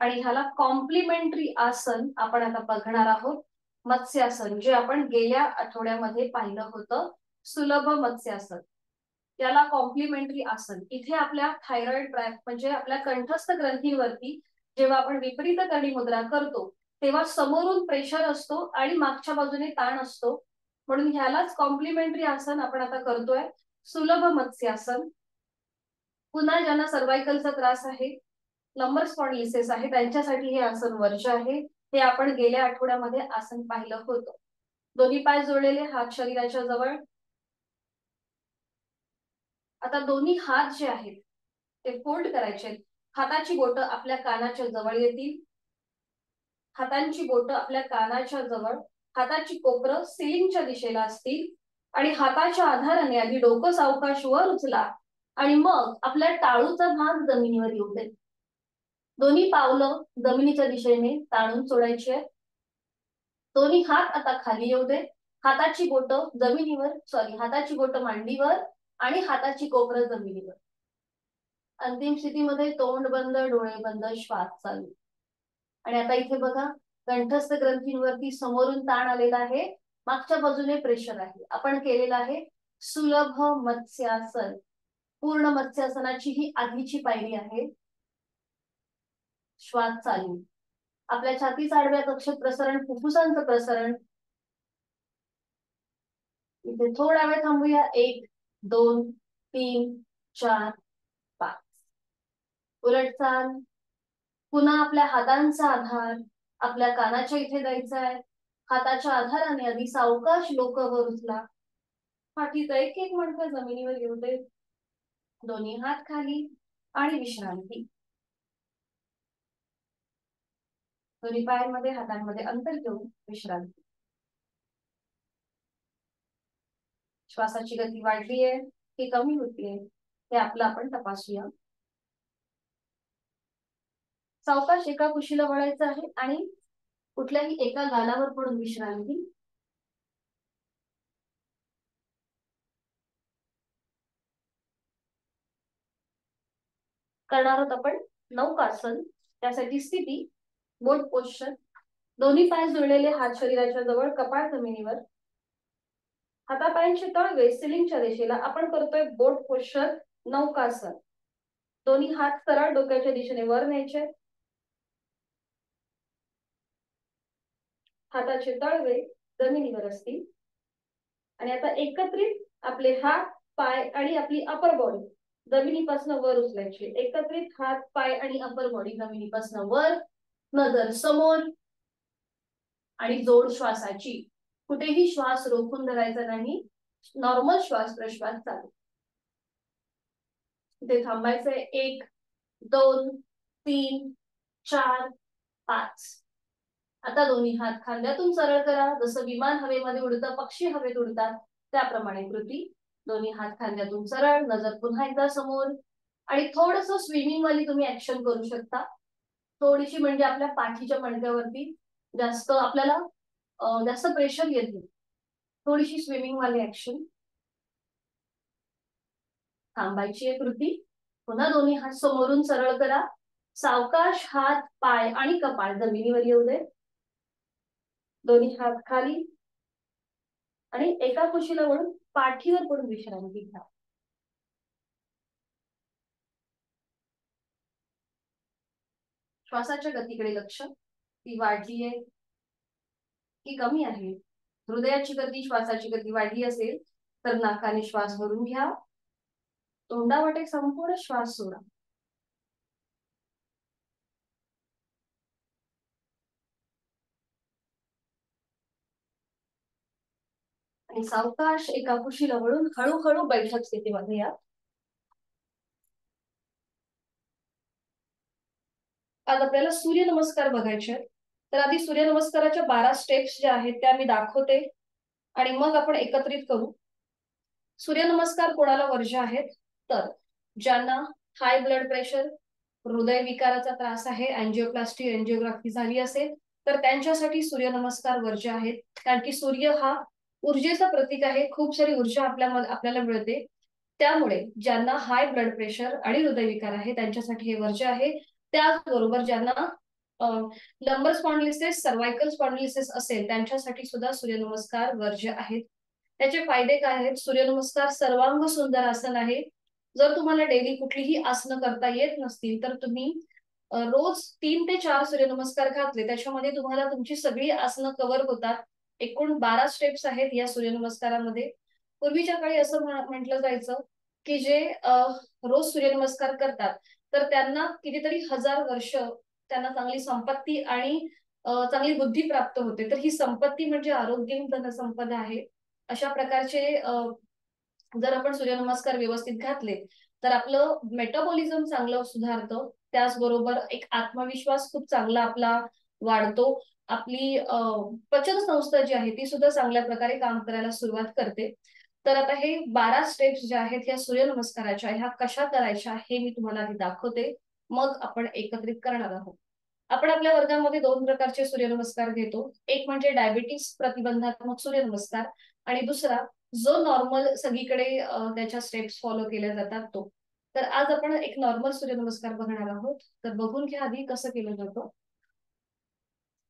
आणि ह्याला कॉम्प्लिमेंटरी आसन आपण आता बघणार आहोत, मत्स्यासन, जे आपण गेल्या आठवड्यामध्ये पाहिलं होतं, सुलभ मत्स्यासन. याला कॉम्प्लिमेंटरी आसन. इथे आपल्या थायरॉइड म्हणजे आपल्या कंठस्थ ग्रंथीवरती जेव्हा आपण विपरीत कडी मुद्रा करतो तेव्हा समोरून प्रेशर असतो आणि मागच्या बाजूने ताण असतो, म्हणून ह्यालाच कॉम्प्लिमेंटरी आसन आपण आता करतोय. सुलभ मत्स्यासन. पुन्हा ज्यांना सर्वायकलचा त्रास आहे, लंबर स्पॉन्डिलिसिस आहे, त्यांच्यासाठी हे आसन वर्ज्य आहे. हे आपण गेल्या आठवड्यामध्ये आसन पाहिलं होतं. दोन्ही पाय जोडलेले, हात शरीराच्या जवळ. आता दोन्ही हात जे आहेत ते फोल्ड करायचे. हाताची बोटं आपल्या कानाच्या जवळ येतील. हातांची बोटं आपल्या कानाच्या जवळ, हाताची कोपरं सिलिंगच्या दिशेला असतील आणि हाताच्या आधाराने आधी डोकं सावकाश वर उचला आणि मग आपल्या टाळूचा भाग जमिनीवर येऊ दे. दोन्ही पावलं जमिनीच्या दिशेने ताणून सोडायची आहेत. दोन्ही हात आता खाली येऊ दे. हाताची बोटं जमिनीवर, हाताची बोटं मांडीवर आणि हाताची कोपरं जमिनीवर. अंतिम स्थितीमध्ये तोंड बंद, डोळे बंद, श्वास चालू. आणि आता इथे बघा, कंठस्थ ग्रंथींवरती समोरून ताण आलेला आहे, मागच्या बाजूने प्रेशर आहे. आपण केलेला आहे सुलभ मत्स्यासन. पूर्ण मत्स्यासनाची ही आधीची पायरी आहे. श्वास चालू. आपल्या छातीचा आडव्या कक्षेत प्रसरण, फुफ्फुसांचं प्रसरण. इथे थोडा वेळ थांबूया. 1 2 3 4 5. उलटचाल. पुन्हा आपल्या हातांचा आधार आपल्या कानाच्या इथे द्यायचा आहे. हाताच्या आधाराने आधी सावकाश डोकं वर उचला. पाठीचा एक एक मणका जमिनीवर येऊ दे. दोन्ही हात खाली आणि विश्रांती. दोन्ही पायांमध्ये हातांमध्ये अंतर घेऊन विश्रांती. श्वासाची गती वाढलीये की कमी होतीये हे आपलं आपण तपासूया. सावकाश एका कुशीला वळायचं आहे आणि कुठल्याही एका गालावर पडून विश्रांती. करणार आहोत आपण नौकासन. त्यासाठी स्थिती बोट पोश्चर. दोन्ही पाय जुळलेले, हात शरीराच्या जवळ, कपाळ जमिनीवर. हातापायांचे तळवे सिलिंगच्या दिशेला. आपण करतोय बोट पोश्चर, नौकासन. दोन्ही हात सरळ डोक्याच्या दिशेने वर न्यायचे. हाताचे तळवे जमिनीवर असतील आणि आता एकत्रित आपले हात, पाय आणि आपली अपर बॉडी जमिनीपासून वर उचलायची. एकत्रित हात, पाय आणि अपर बॉडी जमिनीपासून वर. नजर समोर आणि जोड श्वासाची. कुठेही श्वास रोखून धरायचा नाही. नॉर्मल श्वास प्रश्वास चालू. इथे थांबायचंय. 1 2 3 4 5. आता दोन्ही हात खांद्यातून सरळ करा. जसं विमान हवेमध्ये उडतं, पक्षी हवेत उडतात त्याप्रमाणे कृती. दोन्ही हात खांद्यातून सरळ. नजर पुन्हा एकदा समोर. आणि थोडस स्विमिंग वाली तुम्ही ऍक्शन करू शकता. थोडीशी, म्हणजे आपल्या पाठीच्या मणक्यावरती जास्त आपल्याला जास्त प्रेशर येत नाही. थोडीशी स्विमिंग वाली ऍक्शन. थांबायची आहे कृती. पुन्हा दोन्ही हात समोरून सरळ करा. सावकाश हात, पाय आणि कपाळ जमिनीवर येऊ दे. दोन्ही हात खाली आणि एका कुशीला वळून पाठीवर पडून विश्रांती घ्या. श्वासाच्या गतीकडे लक्ष. ती वाढली आहे की कमी आहे? हृदयाची गती, श्वासाची गती वाढली असेल तर नाकाने श्वास भरून घ्या. तोंडावाटे संपूर्ण श्वास सोडा. आणि सावकाश एका कुशीला वळून हळूहळू बैठक स्थितीमध्ये या. आज आपल्याला सूर्यनमस्कार बघायचे आहेत. तर आधी सूर्यनमस्काराच्या 12 स्टेप्स ज्या आहेत त्या मी दाखवते आणि मग आपण एकत्रित करू. सूर्यनमस्कार कोणाला वर्ज्य आहेत? तर ज्यांना हाय ब्लड प्रेशर, हृदय विकाराचा त्रास आहे, अँजिओप्लास्टी, एंजिओग्राफी झाली असेल तर त्यांच्यासाठी सूर्यनमस्कार वर्ज्य आहेत. कारण की सूर्य हा ऊर्जेचं प्रतीक आहे. खूप सारी ऊर्जा आपल्याला मिळते. त्यामुळे ज्यांना हाय ब्लड प्रेशर आणि हृदयविकार आहे त्यांच्यासाठी हे वर्ज्य आहे. त्याचबरोबर ज्यांना लंबर स्पॉन्डिलिसिस, सर्वायकल स्पॉन्डिलिसिस असेल त्यांच्यासाठी सुद्धा सूर्यनमस्कार वर्ज्य आहेत. त्याचे फायदे काय आहेत? सूर्यनमस्कार सर्वांग सुंदर आसन आहे. जर तुम्हाला डेली कुठलीही आसनं करता येत नसतील तर तुम्ही रोज 3 ते 4 सूर्यनमस्कार घातले, त्याच्यामध्ये तुम्हाला तुमची सगळी आसनं कव्हर होतात. एकूण 12 स्टेप्स आहेत या सूर्यनमस्कारामध्ये. पूर्वीच्या काळी असं म्हटलं जायचं की जे रोज सूर्यनमस्कार करतात तर त्यांना कितीतरी हजार वर्ष त्यांना चांगली संपत्ती आणि चांगली बुद्धी प्राप्त होते. तर ही संपत्ती म्हणजे आरोग्य धनसंपदा आहे. अशा प्रकारचे जर आपण सूर्यनमस्कार व्यवस्थित घातले तर आपलं मेटाबॉलिझम चांगलं सुधारतं. त्याचबरोबर एक आत्मविश्वास खूप चांगला आपला वाढतो. आपली पचन संस्था जी आहे ती सुद्धा चांगल्या प्रकारे काम करायला सुरुवात करते. तर आता हे 12 स्टेप्स ज्या आहेत या सूर्यनमस्काराच्या ह्या कशा करायच्या हे मी तुम्हाला आधी दाखवते, मग आपण एकत्रित करणार आहोत. आपण आपल्या वर्गामध्ये 2 प्रकारचे सूर्यनमस्कार घेतो. एक म्हणजे डायबिटीस प्रतिबंधात्मक सूर्यनमस्कार आणि दुसरा जो नॉर्मल सगळीकडे त्याच्या स्टेप्स फॉलो केल्या जातात तो. तर आज आपण एक नॉर्मल सूर्यनमस्कार बघणार आहोत. तर बघून घ्या आधी कसं केलं जातं.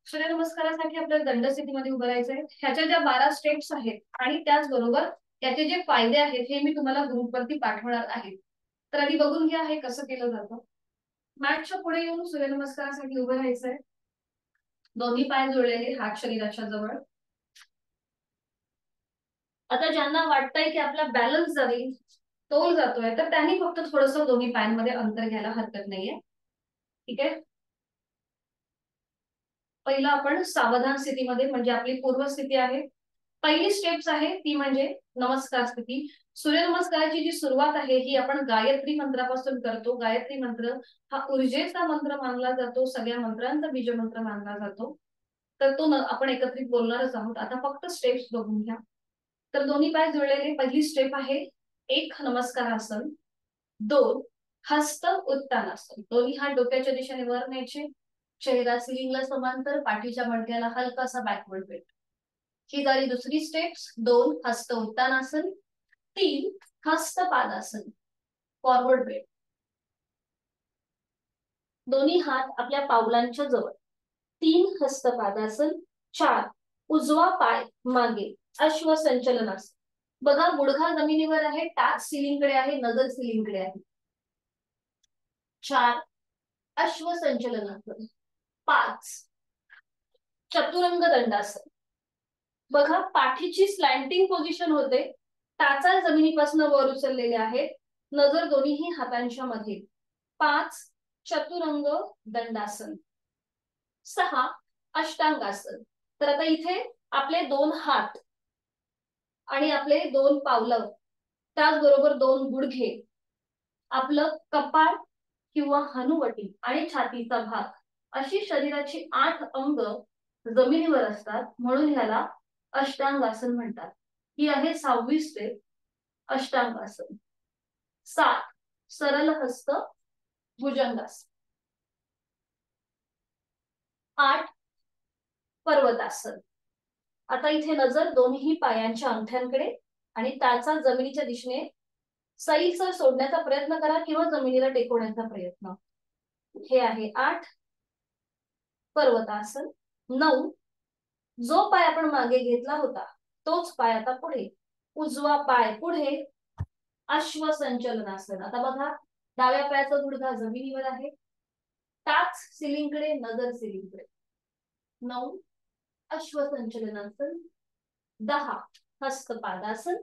सूर्यनमस्कारासाठी आपल्याला दंडस्थितीमध्ये उभं राहायचं आहे. ह्याच्या ज्या 12 स्टेप्स आहेत आणि त्याचबरोबर त्याचे जे फायदे आहेत हे मी तुम्हाला ग्रुपवरती पाठवणार आहे. तर आधी बघून घ्या हे कसं केलं जातं. मॅटच्या पुढे येऊन सूर्यनमस्कारासाठी उभं राहायचंय. दोन्ही पाय जोडलेले, हात शरीराच्या जवळ. आता ज्यांना वाटतंय की आपला बॅलन्स जाईल, तोल जातोय, तर त्यांनी फक्त थोडंसं दोन्ही पायांमध्ये अंतर घ्यायला हरकत नाहीये. ठीक आहे. पहिलं आपण सावधान स्थितीमध्ये म्हणजे आपली पूर्व स्थिती आहे. पहिली स्टेप्स आहे ती म्हणजे नमस्कार स्थिती. सूर्यनमस्काराची जी सुरुवात आहे ही आपण गायत्री मंत्रापासून करतो. गायत्री मंत्र हा ऊर्जेचा मंत्र मानला जातो, सगळ्या मंत्रांचा बीजमंत्र मानला जातो. तर तो आपण एकत्रित बोलणारच आहोत. आता फक्त स्टेप्स बघून घ्या. तर दोन्ही पाय जुळलेले पहिली स्टेप आहे 1 नमस्कार आसन, 2 हस्त उत्तानासन. दोन्ही हात डोक्याच्या दिशेने वर न्यायचे, चेहरा सिलिंगला समांतर, पाठीच्या मणक्याला हलकासा बॅकवर्ड बेंड. ही झाली दुसरी स्टेप्स. 2 हस्त उत्तानासन, 3 हस्त पादासन, फॉरवर्ड बेंड. दोन्ही हात आपल्या पावलांच्या जवळ. 3 हस्त पादासन, 4 उजवा पाय मागे, अश्व संचलनासन. बघा गुडघा जमिनीवर आहे, टाच सिलिंगकडे आहे, नजर सिलिंगकडे आहे. 4 अश्व संचलनासन, 5 चतुरंग दंडासन. बघा पाठीची स्लॅन्टिंग पोझिशन होते, टाचा जमिनीपासून वर उचललेले आहेत, नजर दोन्ही हातांच्या मध्ये. 5 चतुरंग दंडासन, 6 अष्टांगासन. तर आता इथे आपले 2 हात आणि आपले 2 पावलं, त्याचबरोबर 2 गुडघे, आपलं कपाळ किंवा हनुवटी आणि छातीचा भाग अशी शरीराची 8 अंग जमिनीवर असतात, म्हणून ह्याला अष्टांगासन म्हणतात. ही आहे 6वी स्टेप, अष्टांगासन. 7 सरळ हस्त भुजंगासन. 8 पर्वतासन. आता इथे नजर दोन्ही पायांच्या अंगठ्यांकडे आणि त्याचा जमिनीच्या दिशेने सैलसर सोडण्याचा प्रयत्न करा किंवा जमिनीला टेकवण्याचा प्रयत्न. हे आहे 8 पर्वतासन. 9 जो पाय आपण मागे घेतला होता तोच पाय आता पुढे, उजवा पाय पुढे, अश्व संचलनासन. आता बघा डाव्या पायाचा गुडघा जमिनीवर आहे, टाच सिलिंगकडे, नजर सिलिंगकडे. 9 अश्व संचलनासन. 10 हस्तपादासन.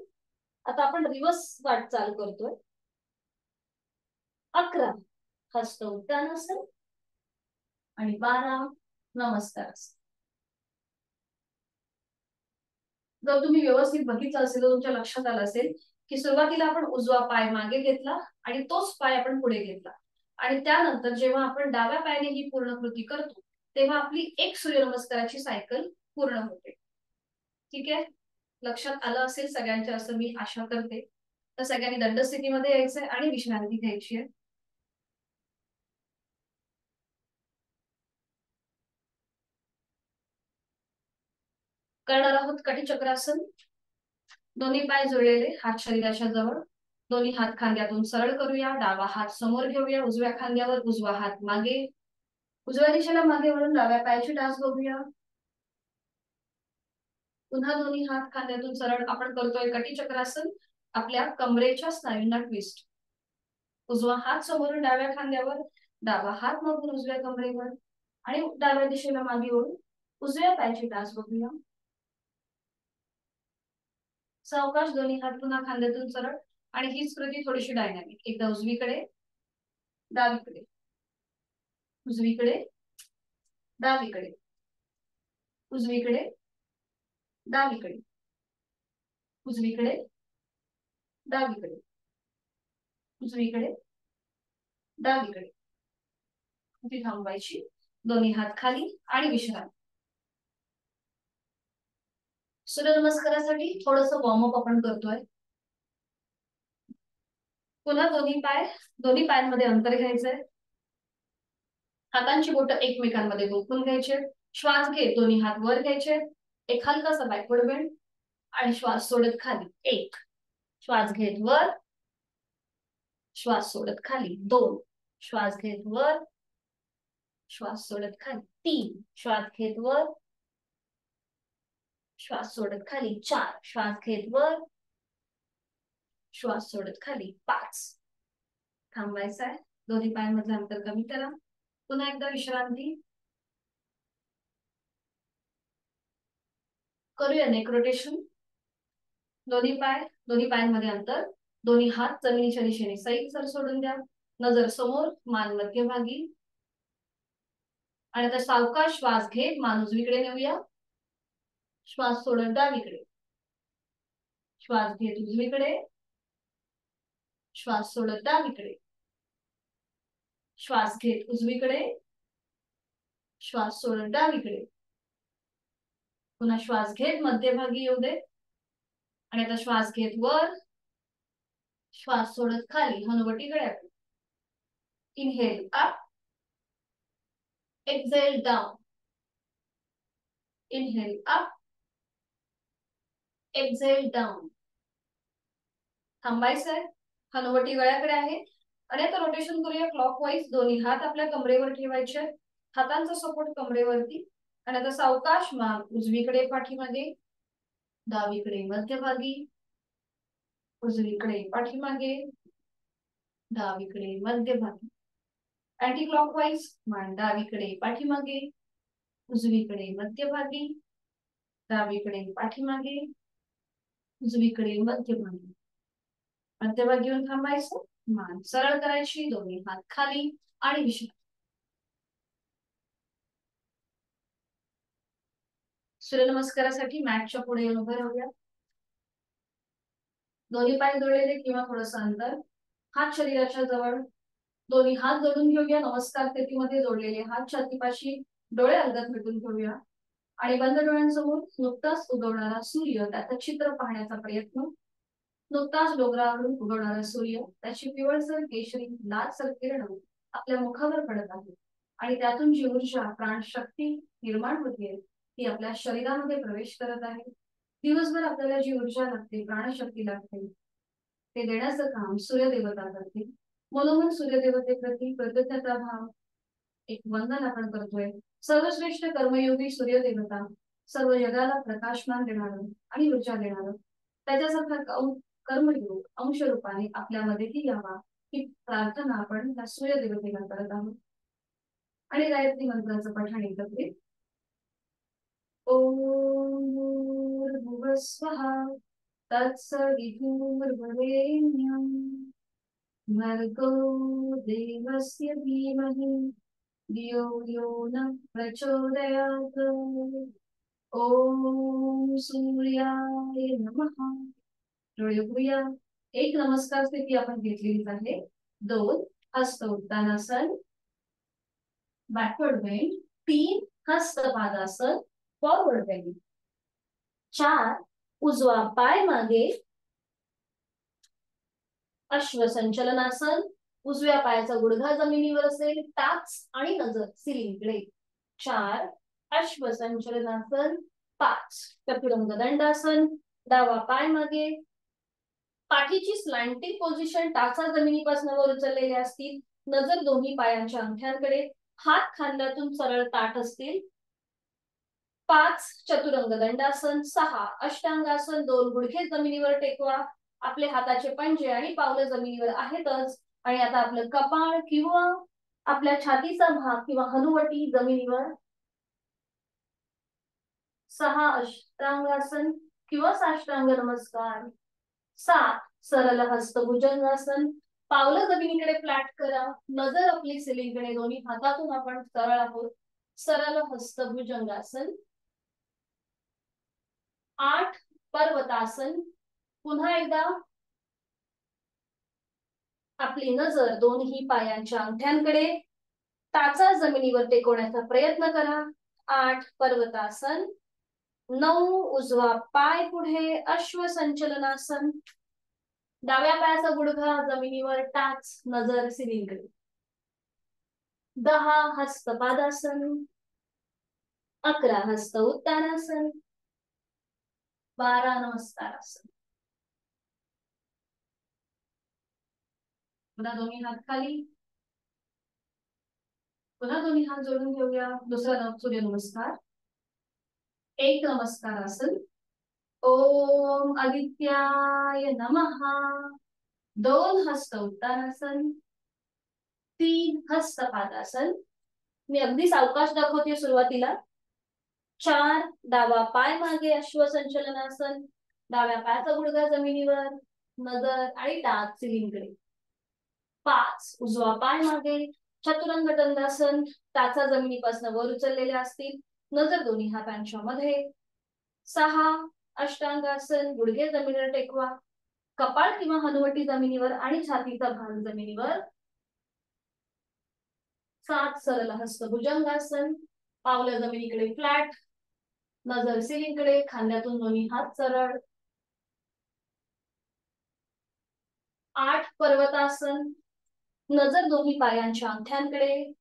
आता आपण रिवर्स वाटचाल करतोय. 11 हस्त उत्तानासन आणि 12 नमस्कारासन. जर तुम्ही व्यवस्थित बघितलं असेल तर तुमच्या लक्षात आलं असेल की सुरुवातीला आपण उजवा पाय मागे घेतला आणि तोच पाय आपण पुढे घेतला आणि त्यानंतर जेव्हा आपण डाव्या पायाने ही पूर्ण कृती करतो तेव्हा आपली एक सूर्यनमस्काराची सायकल पूर्ण होते. ठीक आहे, लक्षात आलं असेल सगळ्यांच्या असं मी आशा करते. तर सगळ्यांनी दंडस्थितीमध्ये यायचंय आणि विश्रांती घ्यायची आहे. करणार आहोत कटिचक्रासन. दोन्ही पाय जुळलेले, हात शरीराच्या जवळ, दोन्ही हात खांद्यातून सरळ करूया. डावा हात समोर घेऊया, उजव्या खांद्यावर, उजवा हात मागे, उजव्या दिशेला मागे वळून डाव्या पायाची टाच बघूया. पुन्हा दोन्ही हात खांद्यातून सरळ आपण करतोय कटी चक्रासन. आपल्या कमरेच्या स्नायूंना ट्विस्ट. उजवा हात समोरून डाव्या खांद्यावर, डावा हात मागून उजव्या कमरेवर आणि डाव्या दिशेला मागे ओढून उजव्या पायाची टाच बघूया. सावकाश दोन्ही हात पुन्हा खांद्यातून सरळ आणि हीच कृती थोडीशी डायनॅमिक. एकदा उजवीकडे, डावीकडे, उजवीकडे, डावीकडे, उजवीकडे, डावीकडे, उजवीकडे, डावीकडे, उजवीकडे, डावीकडे. ती थांबवायची. दोन्ही हात खाली आणि विश्रांती. सूर्यनमस्कारासाठी थोडस वॉर्मअप आपण करतोय. पुन्हा दोन्ही पायांमध्ये अंतर घ्यायचंय. हातांची बोटं एकमेकांमध्ये रोखून घ्यायचे. श्वास घेत दोन्ही हात वर घ्यायचे. एक हलकासा बॅकवर्ड बेंड आणि श्वास सोडत खाली. एक, श्वास घेत वर, श्वास सोडत खाली. दोन, श्वास घेत वर, श्वास सोडत खाली. तीन, श्वास घेत वर, श्वास सोडत खाली. चार, श्वास घेत वर, श्वास सोडत खाली. पाच. थांबायचं आहे. दोन्ही पायांमधलं अंतर कमी करा. पुन्हा एकदा विश्रांती. करूया नेक रोटेशन. दोन्ही पायांमध्ये अंतर. दोन्ही हात जमिनीच्या दिशेने सैल सर सोडून द्या. नजर समोर, मान मध्यभागी. आणि आता सावकाश श्वास घेत मान उजवीकडे नेऊया. श्वास सोडत डावीकडे. श्वास घेत उजवीकडे, श्वास सोडत डावीकडे. श्वास घेत उजवीकडे, श्वास सोडत डावीकडे. पुन्हा श्वास घेत मध्यभागी येऊ दे. आणि आता श्वास घेत वर, श्वास सोडत खाली. हनुवटी गळ्याकडे. Inhale up, exhale down. Inhale up, exhale down. थांबायचंय. हनुवटी गळ्याकडे आहे. आणि आता रोटेशन करूया क्लॉकवाईज. दोन्ही हात आपल्या कमरेवर ठेवायचे. हातांचा सपोर्ट कमरेवरती. आणि आता सावकाश मान उजवीकडे पाठीमागे, डावीकडे मध्यभागी, उजवीकडे पाठीमागे, डावीकडे मध्यभागी. Anti clockwise. मान डावीकडे पाठीमागे, उजवीकडे मध्यभागी, डावीकडे पाठीमागे, उजवीकडे मध्यभागी. मध्यभागी येऊन थांबायचं. मान सरळ करायची. दोन्ही हात खाली आणि विश्रांती. सूर्यनमस्कारासाठी मॅटच्या पुढे येऊन उभे राहूया. दोन्ही पाय जोडलेले किंवा थोडस अंतर. हात शरीराच्या जवळ. दोन्ही हात जोडून घेऊया. नमस्कार स्थितीमध्ये जोडलेले हात छातीपाशी. डोळे अलगद मिटून घेऊया. आणि बंद डोळ्यांसमोर नुकताच उगवणारा सूर्य, त्याचं चित्र पाहण्याचा प्रयत्न. नुकताच डोंगरावरून उगवणारा सूर्य, त्याची पिवळसर केशरी लालसर किरण आपल्या मुखावर पडत आहे. आणि त्यातून जी ऊर्जा, प्राणशक्ती निर्माण होते, ती आपल्या शरीरामध्ये प्रवेश करत आहे. दिवसभर आपल्याला जी ऊर्जा लागते, प्राणशक्ती लागते, ते देण्याचं काम सूर्यदेवता करते. म्हणून सूर्यदेवतेप्रती कृतज्ञता भाव, एक वंदन आपण करतोय. सर्वश्रेष्ठ कर्मयोगी सूर्यदेवता, सर्व जगाला प्रकाशमान देणारं आणि ऊर्जा देणारं, त्याच्यासारखा कर्मयोग अंश रूपाने आपल्यामध्ये यावा, ही प्रार्थना आपण त्या सूर्यदेवतेला करत आहोत. आणि गायत्री मंत्राचं पठण एकत्रित. ओम भूर्भुवस्वः तत्सवितुर्वरेण्यं भर्गो देवस्य धीमहि धियो यो नः प्रचोदयात्. ओम सूर्याय नमः. डोळे उघडूया. एक नमस्कार स्थिती आपण घेतलेलीच आहे. दोन, हस्त उत्तानासन, बॅकवर्ड बेंड. तीन, हस्त पादासन, फॉरवर्ड बेंड. चार, उजवा पाय मागे, अश्वसंचलनासन. उजव्या पायाचा गुडघा जमिनीवर असेल, टाच आणि नजर सिलिंगकडे. चार, अश्वसंचलनासन. पाच, चतुरंग दंडासन. डावा पाय मागे, पाठीची स्लॅन्टिंग पोझिशन, टाचा जमिनीपासून वर उचललेले असतील. नजर दोन्ही पायांच्या अंगठ्यांकडे. हात खांद्यातून सरळ ताठ असतील. 5 चतुरंग दंडासन, 6 अष्टांगासन, 2 गुडघे जमिनीवर टेकवा, आपले हाताचे पंजे आणि पावलं जमिनीवर आहेतच, आणि आता आपलं कपाळ किंवा आपल्या छातीचा भाग किंवा हनुवटी जमिनीवर, 6 अष्टांगासन किंवा साष्टांग नमस्कार, 7 सरळ हस्त भुजंगासन, पावलं जमिनीकडे फ्लॅट करा, नजर आपली सिलिंगकडे, दोन्ही हातातून आपण सरळ आहोत, सरळ हस्त भुजंगासन, 8 पर्वतासन, पुन्हा एकदा आपली नजर दोन्ही पायांच्या अंगठ्यांकडे, टाचा जमिनीवर टेकवण्याचा प्रयत्न करा, 8 पर्वतासन, 9 उजवा पाय पुढे अश्वसंचलनासन, डाव्या पायाचा गुडघा जमिनीवर टाच, नजर सिलिंगकडे, 10 हस्तपादासन, 11 हस्त उत्तानासन, 12 नमस्कारासन. पुन्हा दोन्ही हात खाली, पुन्हा दोन्ही हात जोडून घेऊया. दुसरा सूर्यनमस्कार. एक नमस्कारासन, ओम आदित्याय नमः, 2 हस्त उत्तानासन, 3 हस्तपादासन, मी अगदी सावकाश दाखवते सुरुवातीला, 4 डावा पाय मागे अश्वसंचलनासन, डाव्या पायाचा गुडघा जमिनीवर, नजर आणि टाच सिलिंगकडे, 5 उजवा पाय मागे चतुरंग दंडासन, टाचा जमिनीपासून वर उचललेल्या असतील, नजर दोन्ही हातांच्या मध्ये, 6 अष्टांगासन, गुडघे जमिनीवर टेकवा, कपाळ किंवा हनुवटी जमिनीवर आणि छातीचा भाग जमिनीवर, 7 सरळ हस्त भुजंगासन, पावलं जमिनीकडे फ्लॅट, नजर सिलिंगकडे, खांद्यातून दोन्ही हात सरळ, 8 पर्वतासन, नजर दोन्ही पायांच्या अंगठ्यांकडे,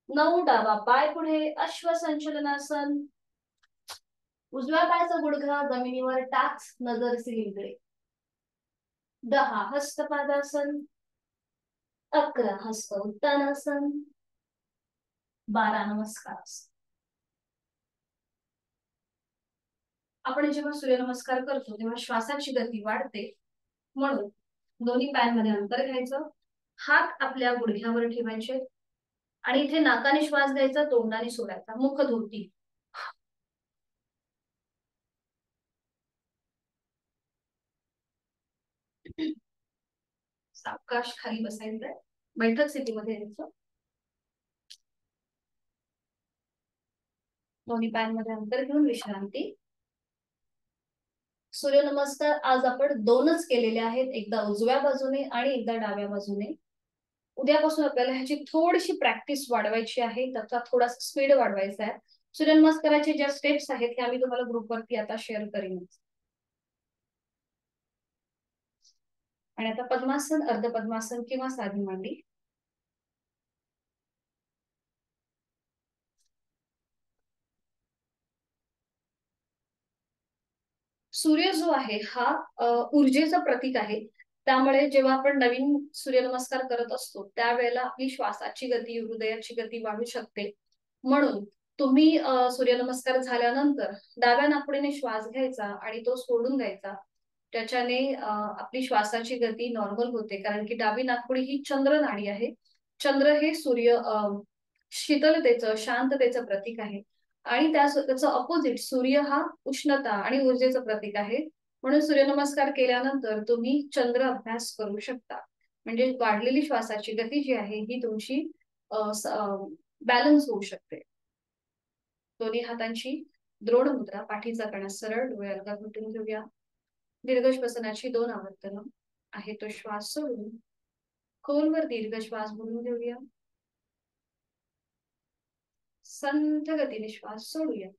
9 डावा पाय पुढे अश्वसंचलनासन, उजव्या पायाचा गुडघा जमिनीवर टाच, नजर सिलिंगकडे, 10 हस्तपादासन, 11 हस्त उत्तानासन, 12 नमस्कारासन. आपण जेव्हा सूर्यनमस्कार करतो तेव्हा श्वासाची गती वाढते, म्हणून दोन्ही पायांमध्ये अंतर घ्यायचं, हात आपल्या गुडघ्यावर ठेवायचे आणि इथे नाकाने श्वास घ्यायचा, तोंडाने सोडायचा, मुखधोटी. सावकाश खाली बसायचंय, बैठक स्थितीमध्ये यायचं, दोन्ही पायांमध्ये अंतर घेऊन विश्रांती. सूर्यनमस्कार आज आपण 2च केलेले आहेत, एकदा उजव्या बाजूने आणि एकदा डाव्या बाजूने. उद्यापासून आपल्याला ह्याची थोडीशी प्रॅक्टिस वाढवायची आहे, त्याचा थोडासा स्पीड वाढवायचा आहे. सूर्यनमस्काराचे ज्या स्टेप्स आहेत हे आम्ही तुम्हाला ग्रुपवरती आता शेअर करीन. आणि आता पद्मासन, अर्ध पद्मासन किंवा साधी मांडी. सूर्य जो आहे हा ऊर्जेचं प्रतीक आहे, त्यामुळे जेव्हा आपण नवीन सूर्यनमस्कार करत असतो त्यावेळेला आपली श्वासाची गती, हृदयाची गती वाढू शकते. म्हणून तुम्ही सूर्यनमस्कार झाल्यानंतर डाव्या नाकपुडीने श्वास घ्यायचा आणि तो सोडून द्यायचा, त्याच्याने आपली श्वासाची गती नॉर्मल होते, कारण की डावी नाकपुडी ही चंद्र नाडी आहे. चंद्र हे सूर्य शीतलतेचं, शांततेचं प्रतीक आहे, आणि त्याचं अपोजिट सूर्य हा उष्णता आणि ऊर्जेचं प्रतीक आहे. म्हणून सूर्यनमस्कार केल्यानंतर तुम्ही चंद्र अभ्यास करू शकता, म्हणजे वाढलेली श्वासाची गती जी आहे ही तुमची बॅलन्स होऊ शकते. दोन्ही हातांची द्रोण मुद्रा, पाठीचा कणा सरळ, डोळे अलगद मिटून घेऊया. दीर्घ श्वसनाची 2 आवर्तनं आहे, तो श्वास सोडून खोलवर दीर्घ श्वास भरून घेऊया. संथ गतीने श्वास सोडूया.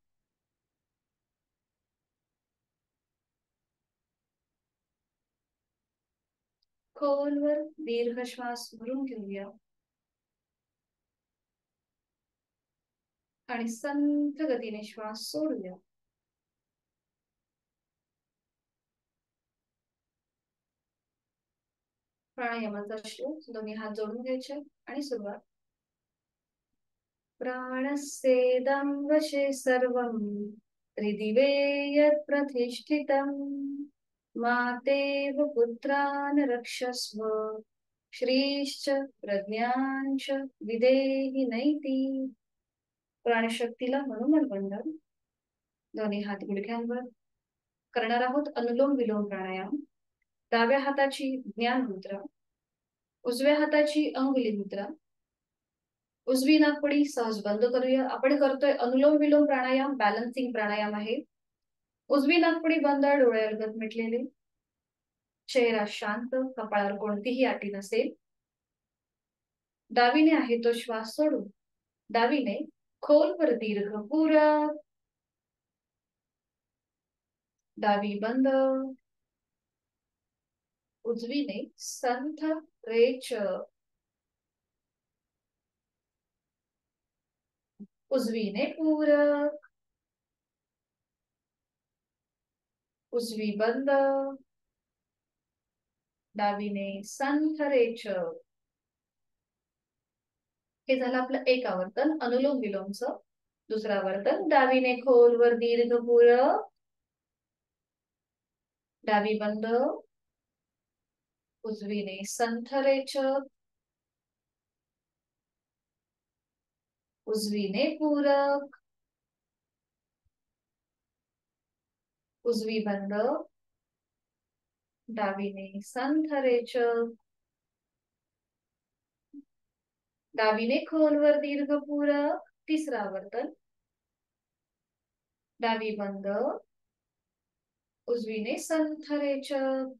खोलवर दीर्घ श्वास भरून घेऊया आणि संथ गतीने श्वास सोडूया. प्राणायामाचा श्लोक, दोन्ही हात जोडून घ्यायचे आणि सुरुवात. प्राणस्येदं वशे सर्वं त्रिदिवे यत् प्रतिष्ठितम् मातेव पुत्रान् रक्षस्व श्रीश्च प्रज्ञांच विदेहि नैति। प्राणशक्तीला हनुमान वंदन। दोन्ही हात गुडघ्यांवर करणार आहोत अनुलोम विलोम प्राणायाम। डाव्या हाताची ज्ञान मुद्रा, उजव्या हाताची अंगुली मुद्रा, उजवी नाकपुडी सहज बंद करूया। आपण करतोय अनुलोम विलोम प्राणायाम, बॅलन्सिंग प्राणायाम आहे। उजवी नाकपुडी बंद, डोळे अलगद मिटलेले, चेहरा शांत, कपाळावर कोणतीही आटी नसेल। डावीने आहे तो श्वास सोडून डावीने खोलवर दीर्घ पूरक, डावी बंद, उजवीने संथ रेच, उजवीने पूरक, उजवी बंद, डावीने संथ रेच। हे झालं आपलं एक आवर्तन अनुलोम विलोमचं। दुसरं आवर्तन डावीने खोलवर दीर्घ पूरक, डावी बंद, उजवीने संथ रेचक, उजवीने पूरक, उजवी बंद, डावीने संथ रेचक, डावीने खोलवर दीर्घ पूरक। तिसरं आवर्तन डावी बंद, उजवीने संथ रेचक,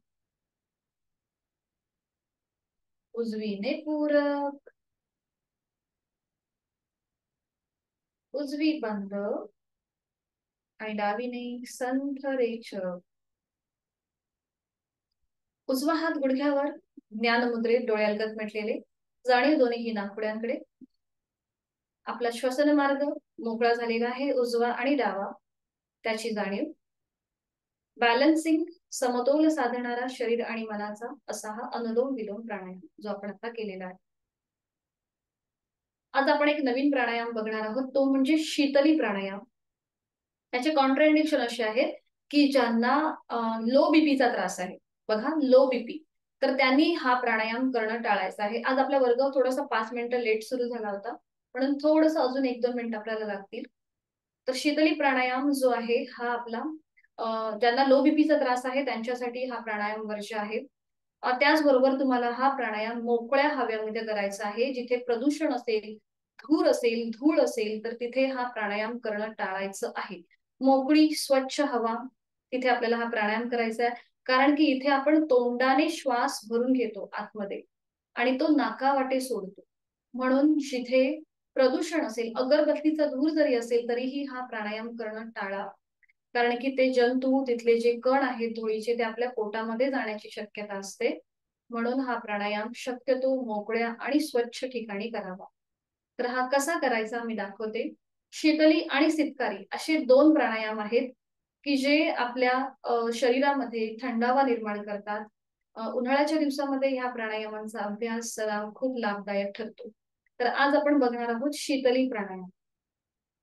उजवीने पूरक, उजवी बंद आणि डावीने संथ रेचक। उजवा हात गुडघ्यावर ज्ञान मुद्रेत, डोळे अलगद मिटलेले, जाणीव दोन्ही नाकपुड्यांकडे। आपला श्वसन मार्ग मोकळा झालेला आहे, उजवा आणि डावा त्याची जाणीव। बॅलन्सिंग, समतोल साधणारा शरीर आणि मनाचा असा हा अनुलोम विलोम प्राणायाम जो आपण आता केलेला आहे। आज आपण एक नवीन प्राणायाम बघणार आहोत, तो म्हणजे शीतली प्राणायाम। त्याचे कॉन्ट्राइंडिकेशन असे आहेत की ज्यांना लो बीपीचा त्रास आहे, बघा लो बीपी, तर त्यांनी हा प्राणायाम करणं टाळायचं आहे। आज आपला वर्ग थोडासा 5 मिनिटं लेट सुरू झाला होता, म्हणून थोडस अजून 1-2 मिनिटं आपल्याला लागतील। तर शीतली प्राणायाम जो आहे हा आपला ज्यांना लो बीपीचा त्रास आहे त्यांच्यासाठी हा प्राणायाम वर्ज्य आहे। त्याचबरोबर तुम्हाला हा प्राणायाम मोकळ्या हवेमध्ये करायचा आहे। जिथे प्रदूषण असेल, धूर असेल, धूळ असेल, तर तिथे हा प्राणायाम करणं टाळायचं आहे। मोकळी स्वच्छ हवा तिथे आपल्याला हा प्राणायाम करायचा आहे, कारण की इथे आपण तोंडाने श्वास भरून घेतो आतमध्ये आणि तो नाकावाटे सोडतो। म्हणून जिथे प्रदूषण असेल, अगरबत्तीचा धूर जरी असेल, तरीही हा प्राणायाम करणं टाळा, कारण की ते जंतू, तिथले जे कण आहेत धुळीचे, ते आपल्या पोटामध्ये जाण्याची शक्यता असते। म्हणून हा प्राणायाम शक्यतो मोकळ्या आणि स्वच्छ ठिकाणी करावा। तर हा कसा करायचा मी दाखवते। शीतली आणि सितकारी असे 2 प्राणायाम आहेत की जे आपल्या शरीरामध्ये थंडावा निर्माण करतात। उन्हाळ्याच्या दिवसामध्ये ह्या प्राणायामांचा अभ्यास सराव खूप लाभदायक ठरतो। तर आज आपण बघणार आहोत शीतली प्राणायाम।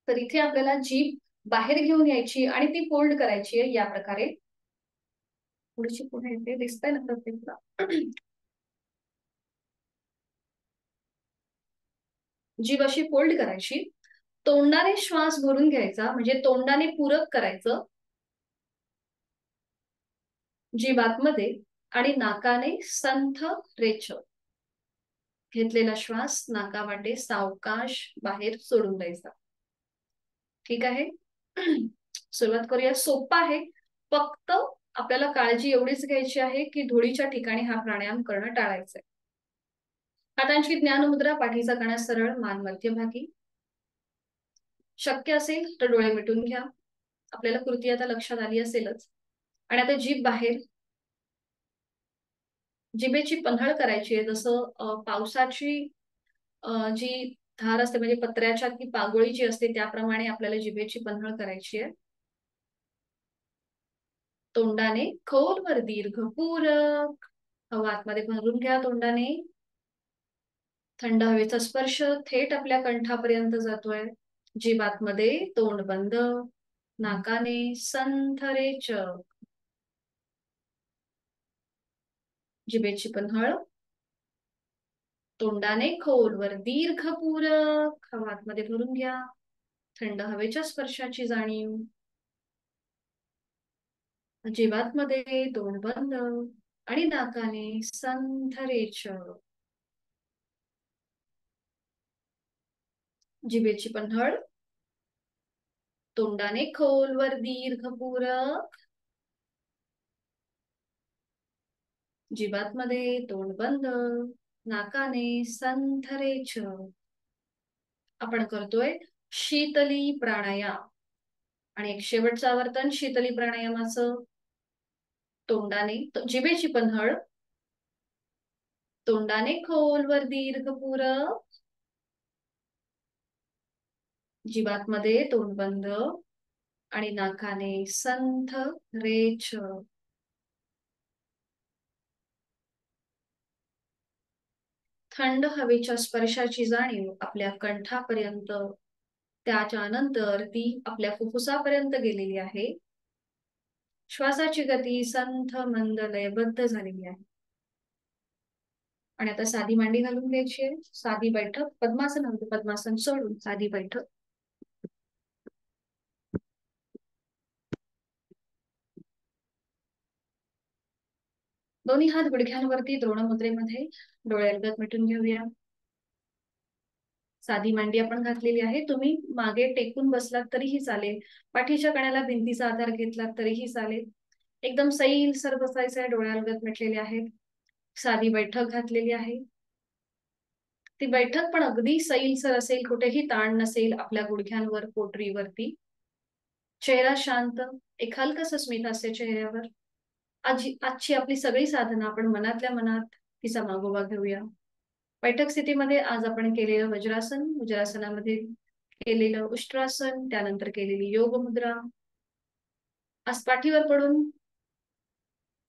तर इथे आपल्याला जीभ बाहेर घेऊन यायची आणि ती फोल्ड करायची आहे या प्रकारे। थोडीशी पुढे येते, दिसतंय ना प्रत्येकला। जीभ अशी फोल्ड करायची, तोंडाने श्वास भरून घ्यायचा, म्हणजे तोंडाने पूरक करायचं, जीभ आतमध्ये आणि नाकाने संथ रेचक। घेतलेला श्वास नाकावाटे सावकाश बाहेर सोडून द्यायचा। ठीक आहे, सुरुवात करूया। सोपा आहे, फक्त आपल्याला काळजी एवढीच घ्यायची आहे की धुळीच्या ठिकाणी हा प्राणायाम करणं टाळायचं आहे। हातांची ज्ञान मुद्रा, पाठीचा कणा सरळ, मान मध्यभागी। शक्य असेल तर डोळे मिटून घ्या। आपल्याला कृती आता लक्षात आली असेलच। आणि आता जीभ बाहेर, जिभेची पन्हळ करायची आहे। जसं पावसाची जी धार असते, म्हणजे पत्र्याच्या ती पागोळी जी असते त्याप्रमाणे आपल्याला जिभेची पन्हळ करायची आहे। तोंडाने खोलवर दीर्घ पूरक, हवा आतमध्ये भरून घ्या तोंडाने, थंड हवेचा स्पर्श थेट आपल्या कंठापर्यंत जातोय. जीवातमध्ये तोंड बंद, नाकाने संथ रेचक, जिभेची पन्हळ, तोंडाने खोलवर दीर्घ पूरक हवा आतमध्ये भरून घ्या. थंड हवेच्या स्पर्शाची जाणीव. जीवातमध्ये तोंड बंद आणि नाकाने संथ रेचक, जिभेची पन्हळ, तोंडाने खोलवर दीर्घ पूरक, जीवातमध्ये तोंड बंद, नाकाने संथ रेचक. आपण करतोय शीतली प्राणायाम. आणि एक शेवटचं आवर्तन शीतली प्राणायामाचं. तोंडाने जिभेची पन्हळ, तोंडाने खोलवर दीर्घ पूरक, जीवातमध्ये तोंड बंद आणि नाकाने संथ रेचक. थंड हवेच्या स्पर्शाची जाणीव आपल्या कंठापर्यंत, त्याच्यानंतर ती आपल्या फुफ्फुसापर्यंत गेलेली आहे. श्वासाची गती संथ मंद लयबद्ध झालेली आहे. आणि आता साधी मांडी घालून घ्यायची आहे. साधी बैठक, पद्मासन पद्मासन सोडून साधी बैठक. दोन्ही हात गुडघ्यांवरती द्रोण मुद्रेमध्ये, डोळे अलगद मिटून घेऊया. साधी मांडी आपण घातलेली आहे. तुम्ही मागे टेकून बसलात तरीही चालेल, पाठीच्या कण्याला भिंतीचा आधार घेतलात तरीही चालेल. एकदम सैल सर बसायचं आहे. डोळे अलगद मिटलेले आहेत. साधी बैठक घातलेली आहे. ती बैठक पण अगदी सैलसर असेल, कुठेही ताण नसेल आपल्या गुडघ्यांवर, पोटरीवरती. चेहरा शांत, एक हलकसं स्मित हास्य चेहऱ्यावर. आजची आपली सगळी साधना आपण मनातल्या मनात तिचा मागोवा घेऊया. बैठक स्थितीमध्ये आज आपण केलेलं वज्रासन, वज्रासनामध्ये केलेलं उष्ट्रासन, त्यानंतर केलेली योग मुद्रा. आज पाठीवर पडून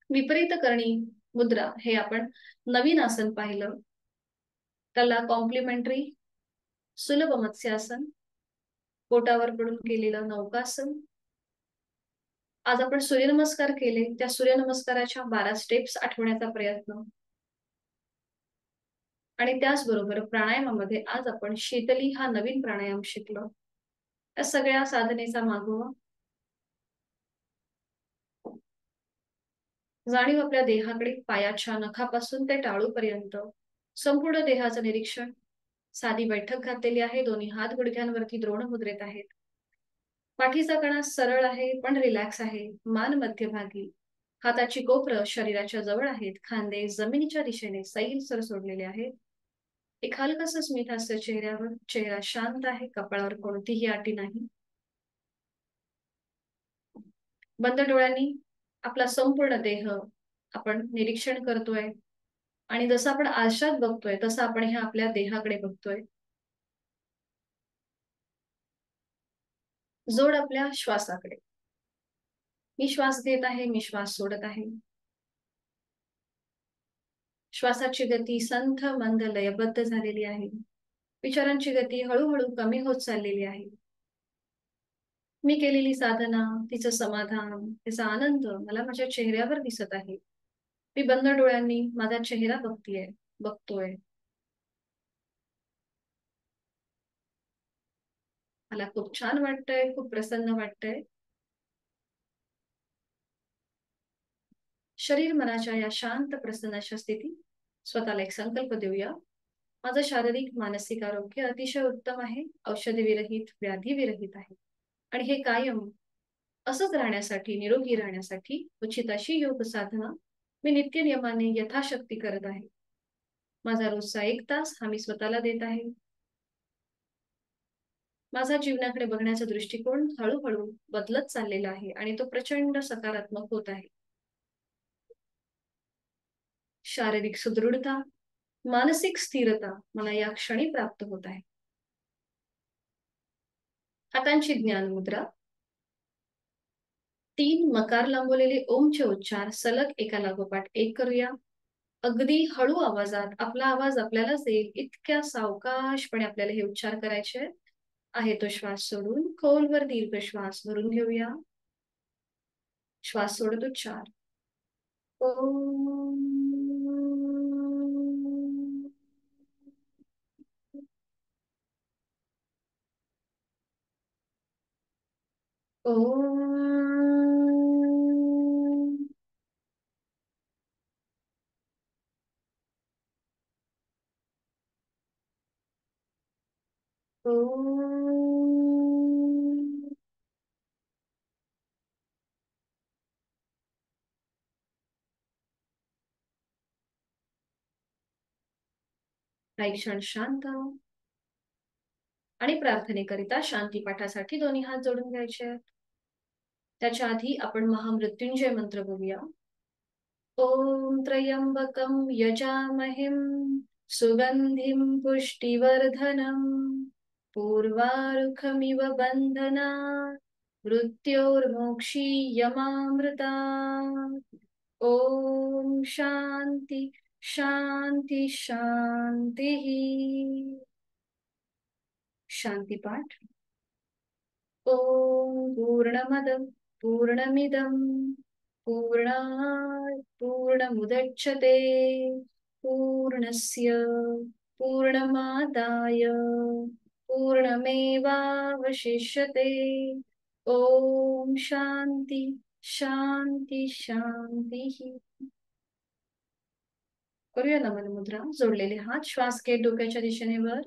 विपरीत करणी मुद्रा हे आपण नवीन आसन पाहिलं. त्याला कॉम्प्लिमेंटरी सुलभ मत्स्यासन, पोटावर पडून केलेलं नौकासन. आज आपण सूर्यनमस्कार केले, त्या सूर्यनमस्काराच्या 12 स्टेप्स आठवण्याचा प्रयत्न. आणि त्याचबरोबर प्राणायामामध्ये आज आपण शीतली हा नवीन प्राणायाम शिकलो. या सगळ्या साधनेचा मागोवा जाणीव आपल्या देहाकडे, पायाच्या नखापासून ते टाळूपर्यंत संपूर्ण देहाचं निरीक्षण. साधी बैठक घातलेली आहे. दोन्ही हात गुडघ्यांवरती द्रोण मुद्रेत आहेत. पाठीचा कणा सरळ आहे पण रिलॅक्स आहे. मान मध्यभागी, हाताची कोपरं शरीराच्या जवळ आहेत. खांदे जमिनीच्या दिशेने सैलसर सोडलेले आहेत. एक हलकसं स्मित हास्य चेहऱ्यावर. चेहरा शांत आहे, कपाळावर कोणतीही आटी नाही. बंद डोळ्यांनी आपला संपूर्ण देह आपण निरीक्षण करतोय. आणि जसं आपण आरशात बघतोय तसं आपण ह्या आपल्या देहाकडे बघतोय. जोड आपल्या श्वासाकडे. मी श्वास घेत आहे, मी श्वास सोडत आहे. श्वासाची गती संथ मंद लयबद्ध झालेली आहे. विचारांची गती हळूहळू कमी होत चाललेली आहे. मी केलेली साधना, तिचं समाधान, तिचा आनंद मला माझ्या चेहऱ्यावर दिसत आहे. मी बंद डोळ्यांनी माझा चेहरा बघतोय. मला खूप छान वाटतंय, खूप प्रसन्न वाटतंय. शरीर मनाच्या या शांत प्रसन्न अशा स्थितीत स्वतःला एक संकल्प देऊया. माझं शारीरिक मानसिक आरोग्य अतिशय उत्तम आहे, औषधी विरहित, व्याधी विरहित आहे. आणि हे कायम असंच राहण्यासाठी, निरोगी राहण्यासाठी उचित अशी योग साधना मी नित्य नियमाने यथाशक्ती करत आहे. माझा रोजचा 1 तास हा मी स्वतःला देत आहे. माझा जीवनाकडे बघण्याचा दृष्टिकोन हळूहळू बदलत चाललेला आहे आणि तो प्रचंड सकारात्मक होत आहे. शारीरिक सुदृढता, मानसिक स्थिरता मला या क्षणी प्राप्त होत आहे. हातांची ज्ञान मुद्रा. 3 मकार लांबवलेले ओमचे उच्चार सलग एका लागोपाठ एक करूया. अगदी हळू आवाजात आपला आवाज आपल्यालाच येईल इतक्या सावकाशपणे आपल्याला हे उच्चार करायचे आहेत. आहे तो श्वास सोडून खोलवर दीर्घ श्वास भरून घेऊया. श्वास सोडत उच्चार. ओम. ओम. ओम. काही क्षण शांत आणि प्रार्थनेकरिता शांतीपाठासाठी दोन्ही हात जोडून घ्यायचे आहेत. त्याच्या आधी आपण महामृत्युंजय मंत्र बोलूया. ओम त्र्यंबकं यजामहिं सुगंधिं पुष्टिवर्धनम् पूर्वारुकमिव बन्धनात् मृत्योर्मोक्षीयमामृतात्. ओम शांती शांती शांती. शांतीपाठ. ओम पूर्णमद पूर्णमिदं पूर्णात् पूर्णमुदच्यते पूर्णस्य पूर्णमादाय पूर्णमेवावशिष्यते. ओम शांती शांती शांती. करूया नमन मुद्रा. जोडलेले हात श्वास घेत डोक्याच्या दिशेने वर.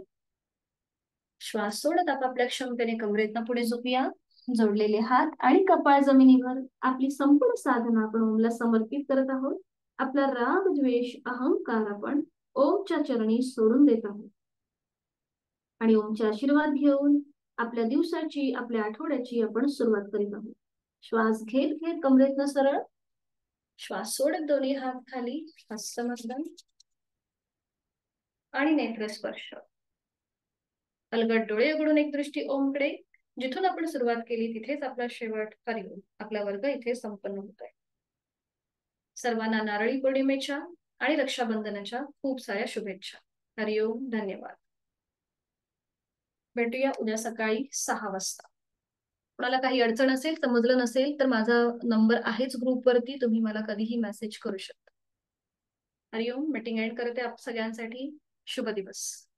श्वास सोडत आपापल्या क्षमतेने कमरेतना पुढे झोपूया. जोडलेले हात आणि कपाळ जमिनीवर. आपली संपूर्ण साधना आपण ओमला समर्पित करत आहोत. आपला राग द्वेष अहंकार आपण ओमच्या चरणी सोडून देत आहोत आणि ओमचे आशीर्वाद घेऊन आपल्या दिवसाची आपल्या आठवड्याची आपण सुरुवात करीत आहोत. श्वास घेत घेत कमरेतनं सरळ. श्वास सोडत दोन्ही हात खाली. हस्तमर्दन आणि नेत्रस्पर्श. अलगद डोळे उघडून एक दृष्टी ओमकडे. जिथून आपण सुरुवात केली तिथेच आपला शेवट. हरिओम. आपला वर्ग इथे संपन्न होत आहे. सर्वांना नारळी पौर्णिमेच्या आणि रक्षाबंधनाच्या खूप साऱ्या शुभेच्छा. हरिओम. धन्यवाद. भेटूया उद्या सकाळी 6 वाजता. कोणाला काही अडचण असेल, समजलं नसेल तर माझा नंबर आहेच ग्रुपवरती, तुम्ही मला कधीही मेसेज करू शकता. हरिओम. मीटिंग एंड करते आप सगळ्यांसाठी. शुभ दिवस.